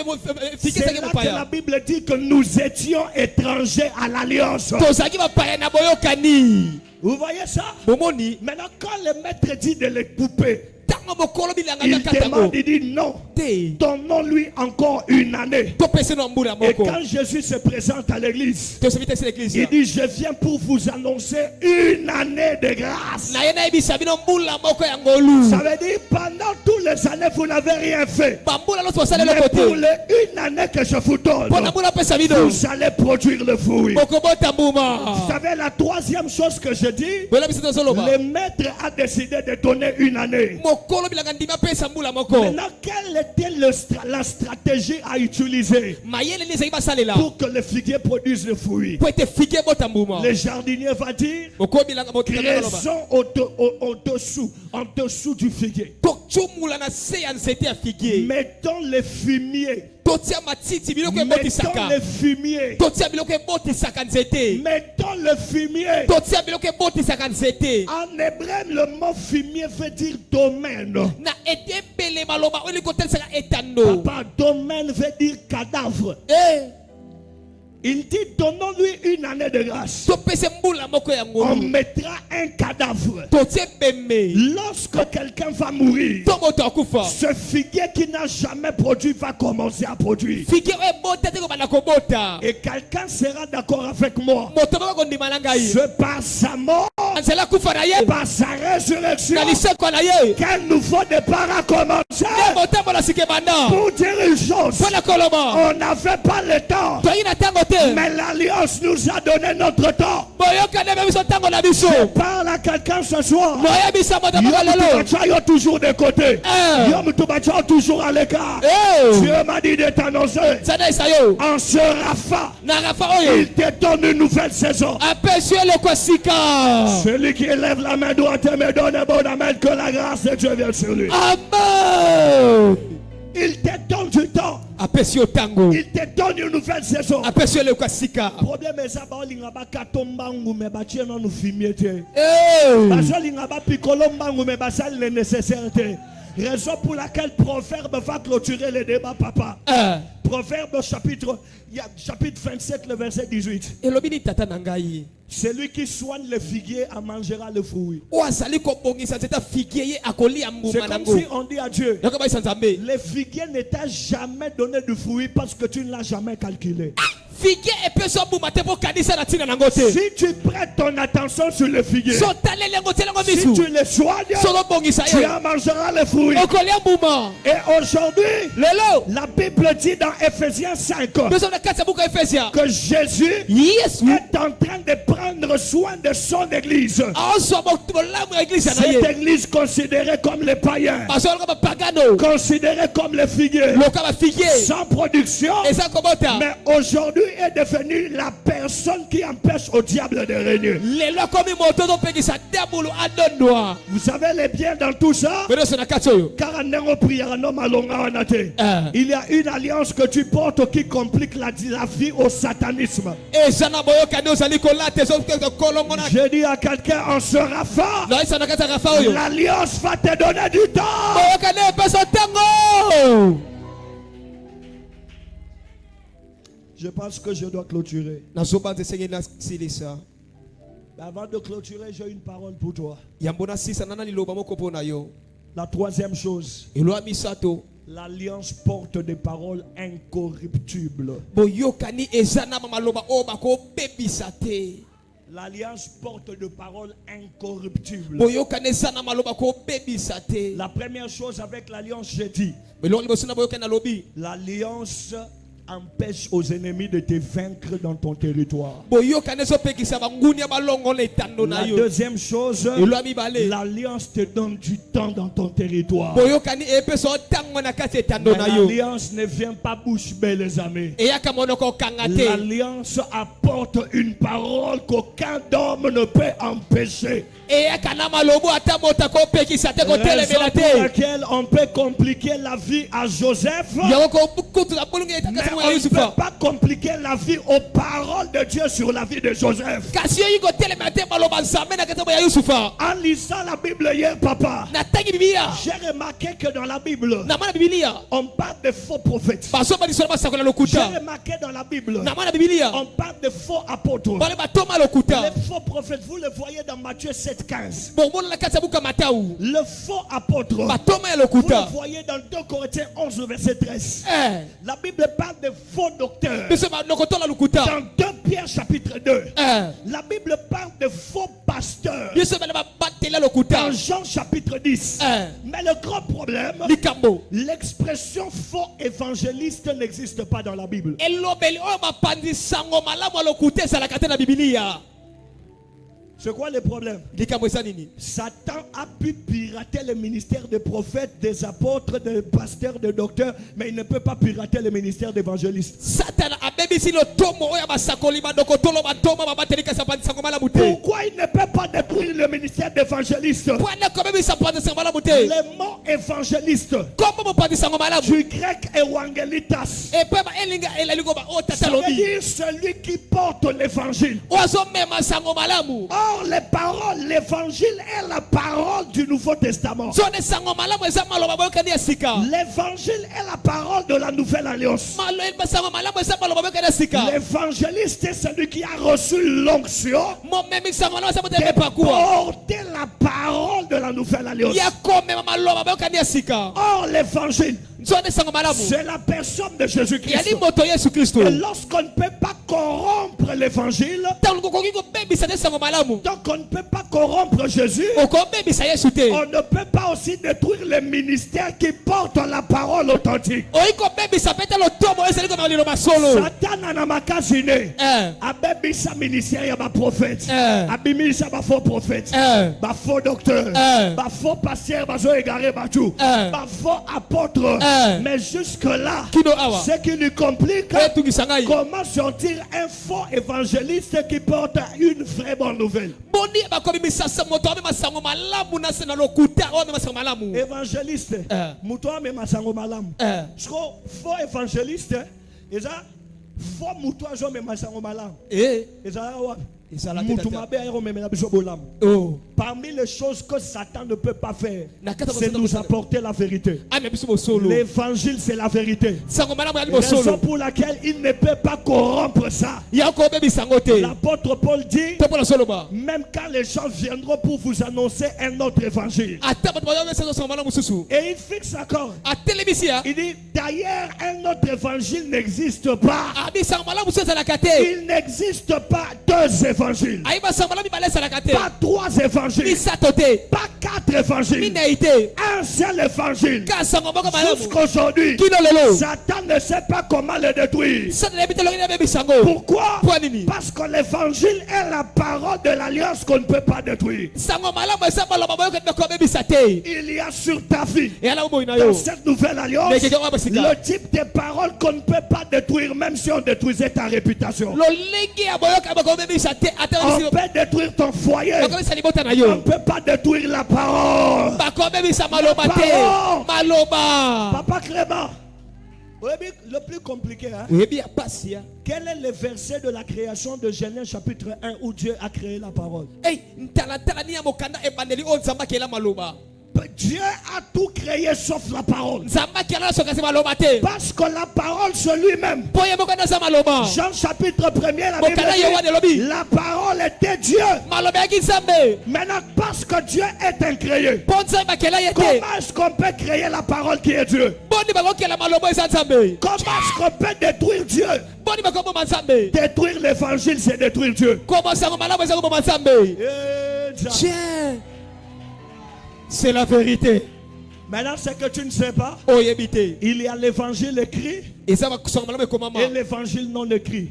figuier C'est saki là que la mopaya. Bible dit que nous étions étrangers à l'alliance. Tozaki mopaya na boyokani. Vous voyez ça? Bomoni. Maintenant, quand le maître dit de les couper, Tango mokolo bilanga il na katango. demande, il dit non. Te. Donnons-lui encore une année. To pese no mbula Et moko. quand Jésus se présente à l'église, To sabita c'est l'église. il dit, je viens pour vous annoncer une année de grâce. Na yena ebisa bino mbula moko ya ngolu. Ça veut dire, pendant toutes les années, vous n'avez rien fait. Bambula lo tosale le Mais pour côté. une année que je vous donne, Pona mbula pesa bino. vous allez produire le fruit. Mokobota mbuma. Vous savez, la troisième chose que je dis, Bola bisa to soloba. le maître a décidé de donner une année. Mokolo bilanga ndima pesa mbula moko. Maintenant, quelle était la stratégie à utiliser Mayele ni zaiba salela. pour que le figuier produise le fruit? Po ete figuier bota mbuma. Le jardinier va dire, Moko bilanga motika loba. creusons en dessous du figuier. Tochumula na se ya nzete ya figuier. Mettons les fumiers. Totia matiti biloko Mettons ebotisaka. les fumiers. Totia biloko ebotisaka nzete. Mettons le fumier. Totia biloko ebotisaka nzete. En hébreu, le mot fumier veut dire domaine. Na ete pele maloba oli kotelisaka etando. Papa, domaine veut dire cadavre. Il dit, donnons-lui une année de grâce. To pese mbula moko ya On ngolu. mettra un cadavre. Totie bembe. Lorsque quelqu'un va mourir, To moto akufa. ce figuier qui n'a jamais produit va commencer à produire. Figuier ebota te ko bana kobota. Et quelqu'un sera d'accord avec moi. Moto bako ndima na ngai. C'est par sa mort, Anzela kufa na ye. par sa résurrection, Na liseko na ye. qu'un nouveau départ a commencé. Ne motambo na sike banda. Pour dire une chose, Pona koloba. on n'avait pas le temps, Toyi na tango te. mais l'alliance nous a donné notre temps. Boyoka ne biso tango na biso. Parle à quelqu'un ce soir. Moya bisa moto bako Yom lelo. Tubacha toujours de côté. Yom Tubacha toujours à l'écart. Dieu m'a dit de t'annoncer. Sana isayo. En ce Rapha, Na rafa oyo. il te donne une nouvelle saison. Apesue le kwasika. Celui qui élève la main droite et me donne un bon amen, que la grâce de Dieu vienne sur lui. Amen. Il te donne du temps. Apesue tango. Il te donne une nouvelle saison. Apesue le kwasika. Problème est ça, baolinga ba katombangu me batie non fumier te. Eh. Bazolinga ba pikolombangu me basal le nécessaire te. Raison pour laquelle Proverbe va clôturer le débat, papa. Proverbe chapitre 27, le verset 18. Elobini tata nangai. Celui qui soigne le figuier en mangera le fruit. Oasali ko bongisa zeta figuier ye akoli C'est mbuma comme nango. si on dit à Dieu, Yoko ba isanzambe. le figuier ne t'a jamais donné de fruit parce que tu ne l'as jamais calculé. Si tu prêtes ton attention sur le figuier, si tu le soignes, tu en mangeras les fruits. Et aujourd'hui, la Bible dit dans Ephésiens 5 que Jésus est en train de prendre soin de son église. Cette église considérée comme les païens, considérée comme les figuiers, sans production, mais aujourd'hui est devenue la personne qui empêche au diable de régner. Vous savez les biens dans tout ça? Il y a une alliance que tu portes qui complique la vie au satanisme. Je dis à quelqu'un, on sera fort. L'alliance va te donner du temps. Je pense que je dois clôturer. Avant de clôturer, j'ai une parole pour toi. La troisième chose, l'alliance porte des paroles incorruptibles. L'alliance porte des paroles incorruptibles. La première chose avec l'alliance, j'ai dit, l'alliance empêche aux ennemis de te vaincre dans ton territoire. La deuxième chose, l'alliance te donne du temps dans ton territoire. Mais l'alliance ne vient pas bouche bée, les amis. L'alliance apporte une parole qu'aucun homme ne peut empêcher. Raison pour laquelle on peut compliquer la vie à Joseph, mais on ne peut pas compliquer la vie aux paroles de Dieu sur la vie de Joseph. En lisant la Bible hier, papa, j'ai remarqué que dans la Bible, on parle de faux prophètes. J'ai remarqué dans la Bible, on parle de faux apôtres. Les faux prophètes, vous le voyez dans Matthieu 7:15. Le faux apôtre, vous le voyez dans 2 Corinthiens 11 verset 13. La Bible parle de faux docteurs. Dans 2 Pierre chapitre 2, la Bible parle de faux pasteurs. Dans Jean chapitre 10. Mais le grand problème, l'expression faux évangéliste n'existe pas dans la Bible. C'est quoi le problème? Satan a pu pirater le ministère des prophètes, des apôtres, des pasteurs, des docteurs, mais il ne peut pas pirater le ministère d'évangéliste. Pourquoi il ne peut pas détruire le ministère d'évangéliste? Le mot évangéliste, du grec evangelitas, ça veut dire celui qui porte l'évangile. Or, les paroles, l'évangile est la parole du Nouveau Testament. L'évangile est la parole de la Nouvelle Alliance. L'évangéliste est celui qui a reçu l'onction de porter la parole de la Nouvelle Alliance. Or, l'évangile, c'est la personne de Jésus-Christ. Et lorsqu'on ne peut pas corrompre l'évangile, donc on ne peut pas corrompre Jésus, on ne peut pas aussi détruire les ministères qui portent la parole authentique. Satan a makazine abebisa ministère ya ba prophète, abimisa ba faux prophète, ba faux docteur, ba faux pasteur, ba zo égaré ba tout, ba faux apôtre. Mais jusque là, ce qui lui complique, comment sortir un faux évangéliste qui porte une vraie bonne nouvelle. Évangéliste, muto me masango malamu. Faux évangéliste, eza faux muto ajo me masango malamu. Eza wa Oh. Parmi les choses que Satan ne peut pas faire, c'est nous apporter la vérité. L'évangile, c'est la vérité. Raison pour laquelle il ne peut pas corrompre ça. L'apôtre Paul dit, même quand les gens viendront pour vous annoncer un autre évangile, et il fixe encore. Il dit, d'ailleurs, un autre évangile n'existe pas. Il n'existe pas deux évangiles, pas trois évangiles, pas quatre évangiles, un seul évangile. Jusqu'aujourd'hui, Satan ne sait pas comment le détruire. Pourquoi? Parce que l'évangile est la parole de l'alliance qu'on ne peut pas détruire. Il y a sur ta vie, dans cette nouvelle alliance, le type de parole qu'on ne peut pas détruire, même si on détruisait ta réputation. On peut détruire ton foyer. On ne peut pas détruire la parole. Papa Clément, le plus compliqué, hein? Quel est le verset de la création de Genèse chapitre 1 où Dieu a créé la parole? Dieu a tout créé sauf la parole. Parce que la parole c'est lui-même. Jean chapitre 1er, la Bible dit, la parole était Dieu. Maintenant, parce que Dieu est incréé, comment est-ce qu'on peut créer la parole qui est Dieu? Comment est-ce qu'on peut détruire Dieu? Détruire l'évangile, c'est détruire Dieu. C'est la vérité. Maintenant, ce que tu ne sais pas, il y a l'évangile écrit et l'évangile non écrit.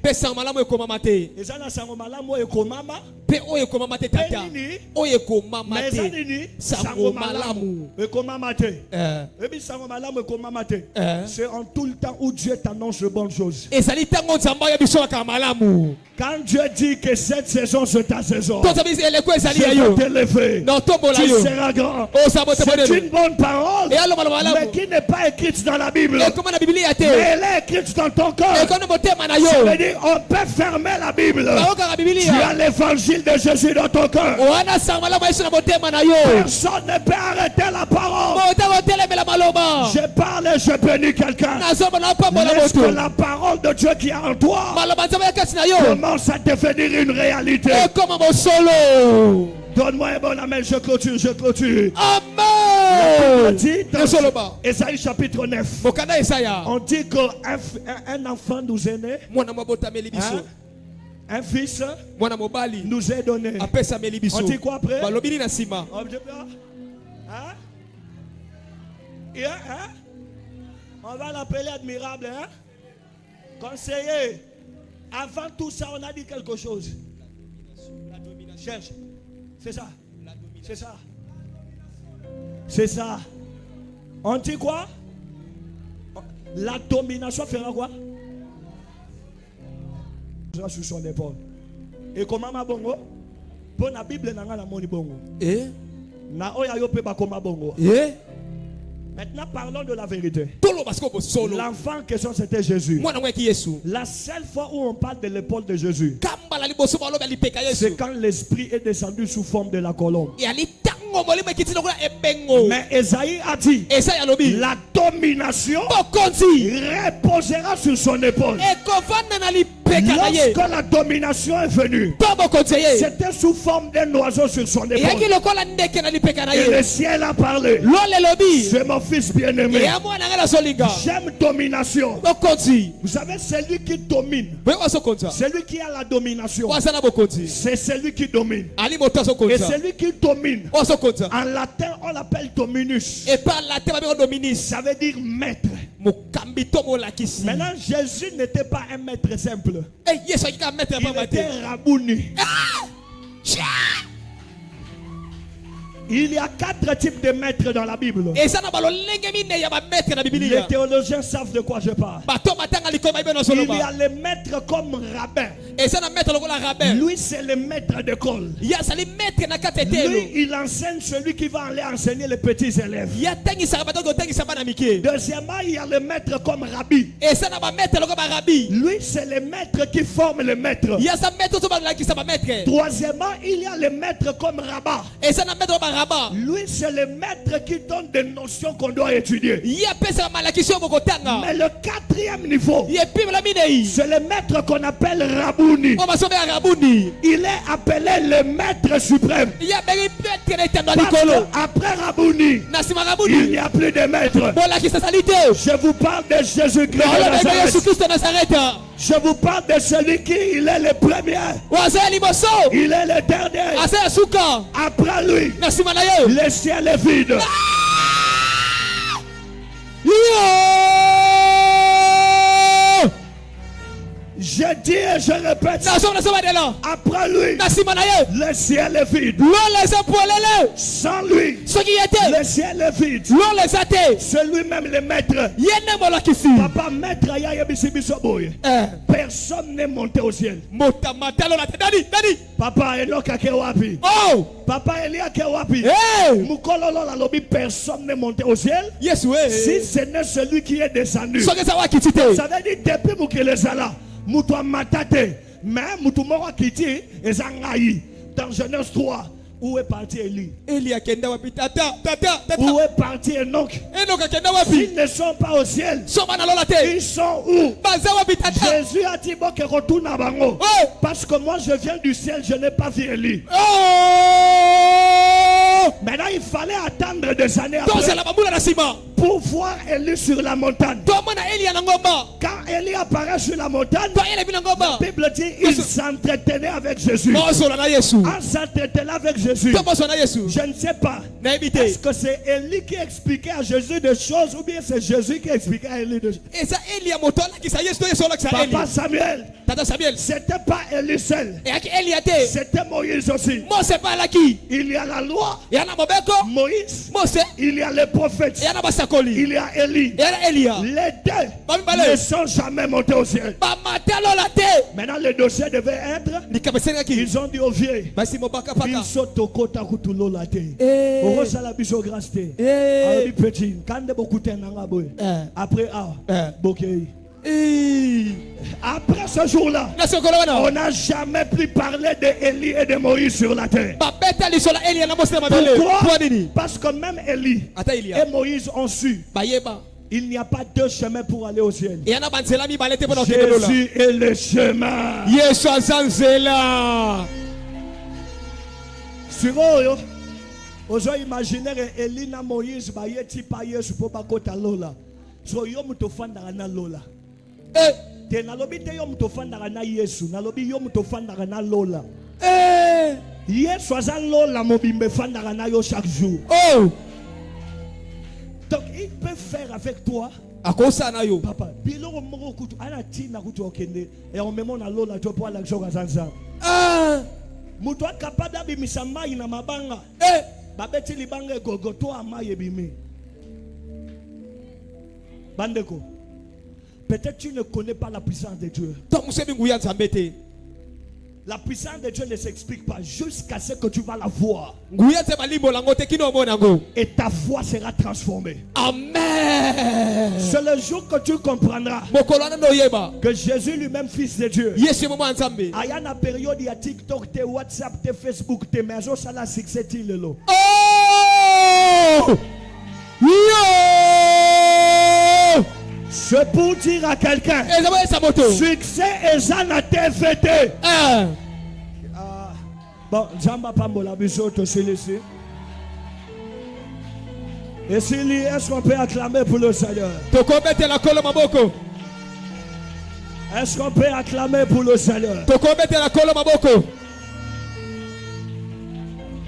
C'est en tout le temps où Dieu t'annonce de bonnes choses. Quand Dieu dit que cette saison c'est ta saison, je vais t'élever, tu seras grand. C'est une bonne parole, mais qui n'est pas écrite dans la Bible, mais elle est écrite dans ton cœur. Ça veut dire on peut fermer la Bible. Tu as l'évangile de Jésus dans ton cœur. Personne ne peut arrêter la parole. Je parle et je bénis quelqu'un. Laisse que la parole de Dieu qui est en toi commence à devenir une réalité. Donne-moi un bon amen, je clôture. Amen. Ésaïe chapitre 9. On dit qu'un enfant nous est né. Un fils nous est donné. On dit quoi après? On va l'appeler admirable. Conseiller. Avant tout ça, on a dit quelque chose. Cherche. C'est ça. C'est ça. C'est ça. On dit quoi? La domination fera quoi? Sur son épaule. Et comment ma bongo? Pour la Bible, n'a pas moni bongo. Na oya yo pe ba koma bongo. Maintenant, parlons de la vérité. L'enfant en question, c'était Jésus. La seule fois où on parle de l'épaule de Jésus, c'est quand l'esprit est descendu sous forme de la colombe. Mais Esaïe a dit, la domination reposera sur son épaule. Lorsque la domination est venue, c'était sous forme d'un oiseau sur son épaule. Et le ciel a parlé. C'est mon fils bien-aimé. J'aime domination. Vous savez, celui qui domine, celui qui a la domination, c'est celui qui domine. Et celui qui domine, en latin on l'appelle dominus. Ça veut dire maître. Maintenant, Jésus n'était pas un maître simple. Il était Rabouni. Il y a 4 types de maîtres dans la Bible. Les théologiens savent de quoi je parle. Il y a les maîtres comme rabbin. Lui, c'est le maître d'école. Lui, il enseigne celui qui va aller enseigner les petits élèves. Deuxièmement, il y a le maître comme rabbi. Lui, c'est le maître qui forme le maître. Troisièmement, il y a le maître comme rabbin. Lui, c'est le maître qui donne des notions qu'on doit étudier. Mais le 4e niveau, c'est le maître qu'on appelle Rabouni. Il est appelé le maître suprême. Parce qu'après Rabouni, il n'y a plus de maître. Je vous parle de Jésus-Christ de Nazareth. Je vous parle de celui qui il est le premier. Il est le dernier. Après lui, le ciel est vide. Je dis et je répète, après lui, le ciel est vide. Sans lui, le ciel est vide. C'est lui-même le maître. Papa, maître, personne n'est monté au ciel. Papa, Enoch Akewapi. Papa, Elia Akewapi. Personne n'est monté au ciel. Si ce n'est celui qui est descendu. Ça veut dire depuis Moukelezala. Moutoua matate, mais Moutoumora kiti et Zangaï. Dans Genèse 3, où est parti Élie? Où est parti Enoch? S'ils ne sont pas au ciel, ils sont où? Jésus a dit bon, que retourne à Bango. Parce que moi je viens du ciel, je n'ai pas vu Élie. Maintenant il fallait attendre des années après pour voir Élie sur la montagne. Quand Élie apparaît sur la montagne, la Bible dit il s'entretenait avec Jésus. En s'entretenant avec Jésus, je ne sais pas. Est-ce que c'est Élie qui expliquait à Jésus des choses ou bien c'est Jésus qui expliquait à Élie des choses? Papa Samuel, c'était pas Élie seul, c'était Moïse aussi. Il y a la loi, Moïse, il y a les prophètes, il y a Élie. Les deux ne sont jamais montés au ciel. Maintenant le dossier devait être, ils ont dit au vieux, il saute au côté de la après ce jour-là, on n'a jamais plus parlé d'Élie et de Moïse sur la terre. Pourquoi? Parce que même Élie et Moïse ont su, il n'y a pas deux chemins pour aller au ciel. Jésus est le chemin. Ozo imaginer Élie na Moïse ba yeti pa Yesu po ba kota lola. So yo mutofanda na lola. Te nalobi te yo mutofanda na Yesu, nalobi yo mutofanda na lola. Yesu azan lola mobimbe fanda na yo chaque jour. Donc il peut faire avec toi. Papa, biloko moko kutu ana tina kutu okende et on memona lola to po ala joga zanza. Mutu capable d'abimisa mai na mabanga. Babeti libanga gogoto amaye bimi. Bandeko. Peut-être tu ne connais pas la puissance de Dieu. La puissance de Dieu ne s'explique pas jusqu'à ce que tu vas la voir. Et ta foi sera transformée. Amen. C'est le jour que tu comprendras que Jésus lui-même, fils de Dieu. Il y a une période, il y a TikTok, WhatsApp, Facebook, maisons, ça l'a succès. C'est pour dire à quelqu'un, succès et ça n'a été fêté. Bon, Jamba Pambola Bisoto, c'est ici. Et s'il est-ce qu'on peut acclamer pour le Seigneur? Est-ce qu'on peut acclamer pour le Seigneur?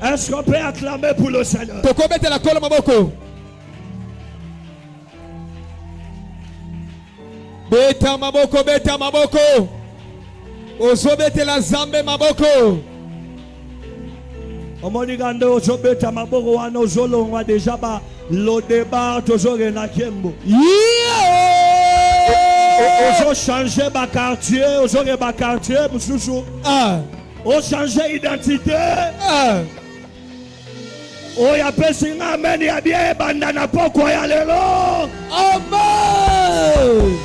Est-ce qu'on peut acclamer pour le Seigneur? Beta maboko, beta maboko. Ozobete la zambe maboko. Omonigande ozobeta maboko wana ozolongwa déjà ba lo débat tozogenda kembo. Ozo changer ba quartier, ozoge ba quartier mususu. O changer identité. Oya pesinga amen ya bien bandana poko ya lelo. Amen.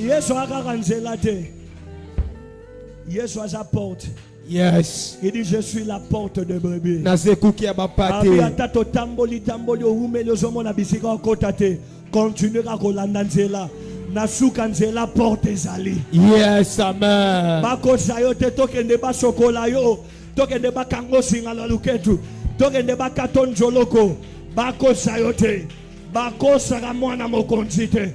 Yesu akakanzela te. Yesu a sa porte. Yes. Il dit je suis la porte de brebis. Nazekuki ya bapate. Atato tamboli umele zomo na bisika kotate. Continuera kolanda nzela. Nasuka nzela porte ezali. Yes, amen. Bakosa yo te tokende ba sokola yo. Tokende ba kango singala luketu. Tokende ba katon joloko. Bakosa yo te. Bakosa ga mwana mokonzi te.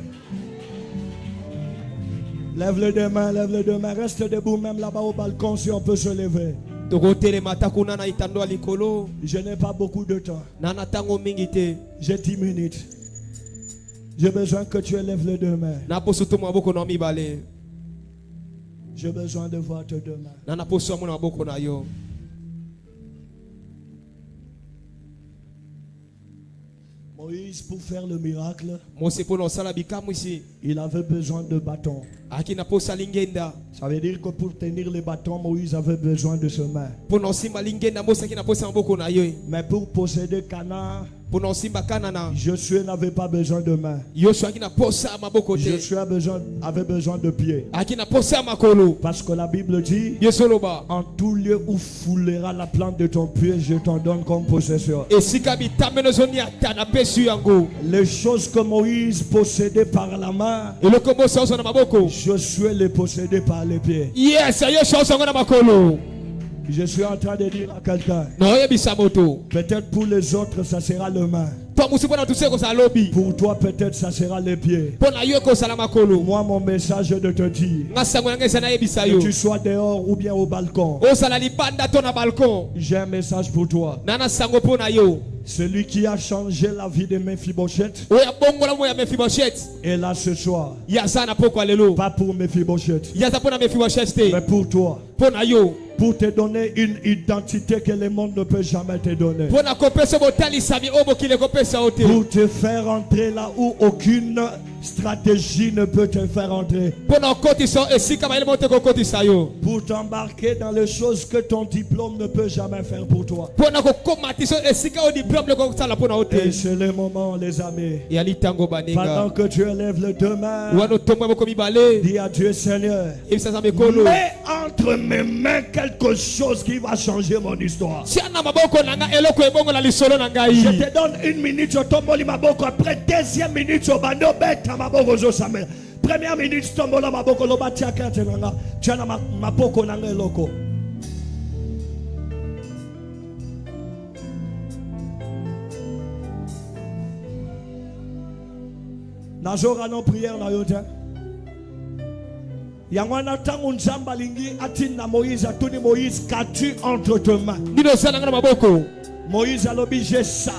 Lève les deux mains, reste debout même là-bas au balcon si on peut se lever. Je n'ai pas beaucoup de temps. J'ai 10 minutes. J'ai besoin que tu élèves les deux mains. J'ai besoin de voir tes deux mains. Moïse, pour faire le miracle, il avait besoin de bâtons. Ça veut dire que pour tenir les bâtons, Moïse avait besoin de ses mains. Mais pour posséder Canaan, Josué n'avait pas besoin de mains. Josué avait besoin de pieds. Parce que la Bible dit, en tout lieu où foulera la plante de ton pied, je t'en donne comme possession. Les choses que Moïse possédait par la main, Josué les possédait par les pieds. Je suis en train de dire à quelqu'un, peut-être pour les autres ça sera le main. Pour toi peut-être ça sera les pieds. Moi mon message est de te dire, que tu sois dehors ou bien au balcon, j'ai un message pour toi. Celui qui a changé la vie de Mephibosheth est là ce soir. Pas pour Mephibosheth, mais pour toi. Pour te donner une identité que le monde ne peut jamais te donner. Pour te faire entrer là où aucune stratégie ne peut te faire entrer. Pour t'embarquer dans les choses que ton diplôme ne peut jamais faire pour toi. Et c'est le moment, les amis. Pendant que tu élèves les deux mains, dis à Dieu, Seigneur, mets entre mes mains quelque chose qui va changer mon histoire. Je te donne 1 minute, je tombe maboko. Après 2e minute, je bando beta maboko zo same. Première minute, je tombe maboko lo batia kante nanga. Tiana maboko nanga eloko. Nazora non prière na yote. Yangwana tangu nzamba lingi atina Moïse atuni Moïse qu'as-tu entre tes mains? Moïse a l'objet ça.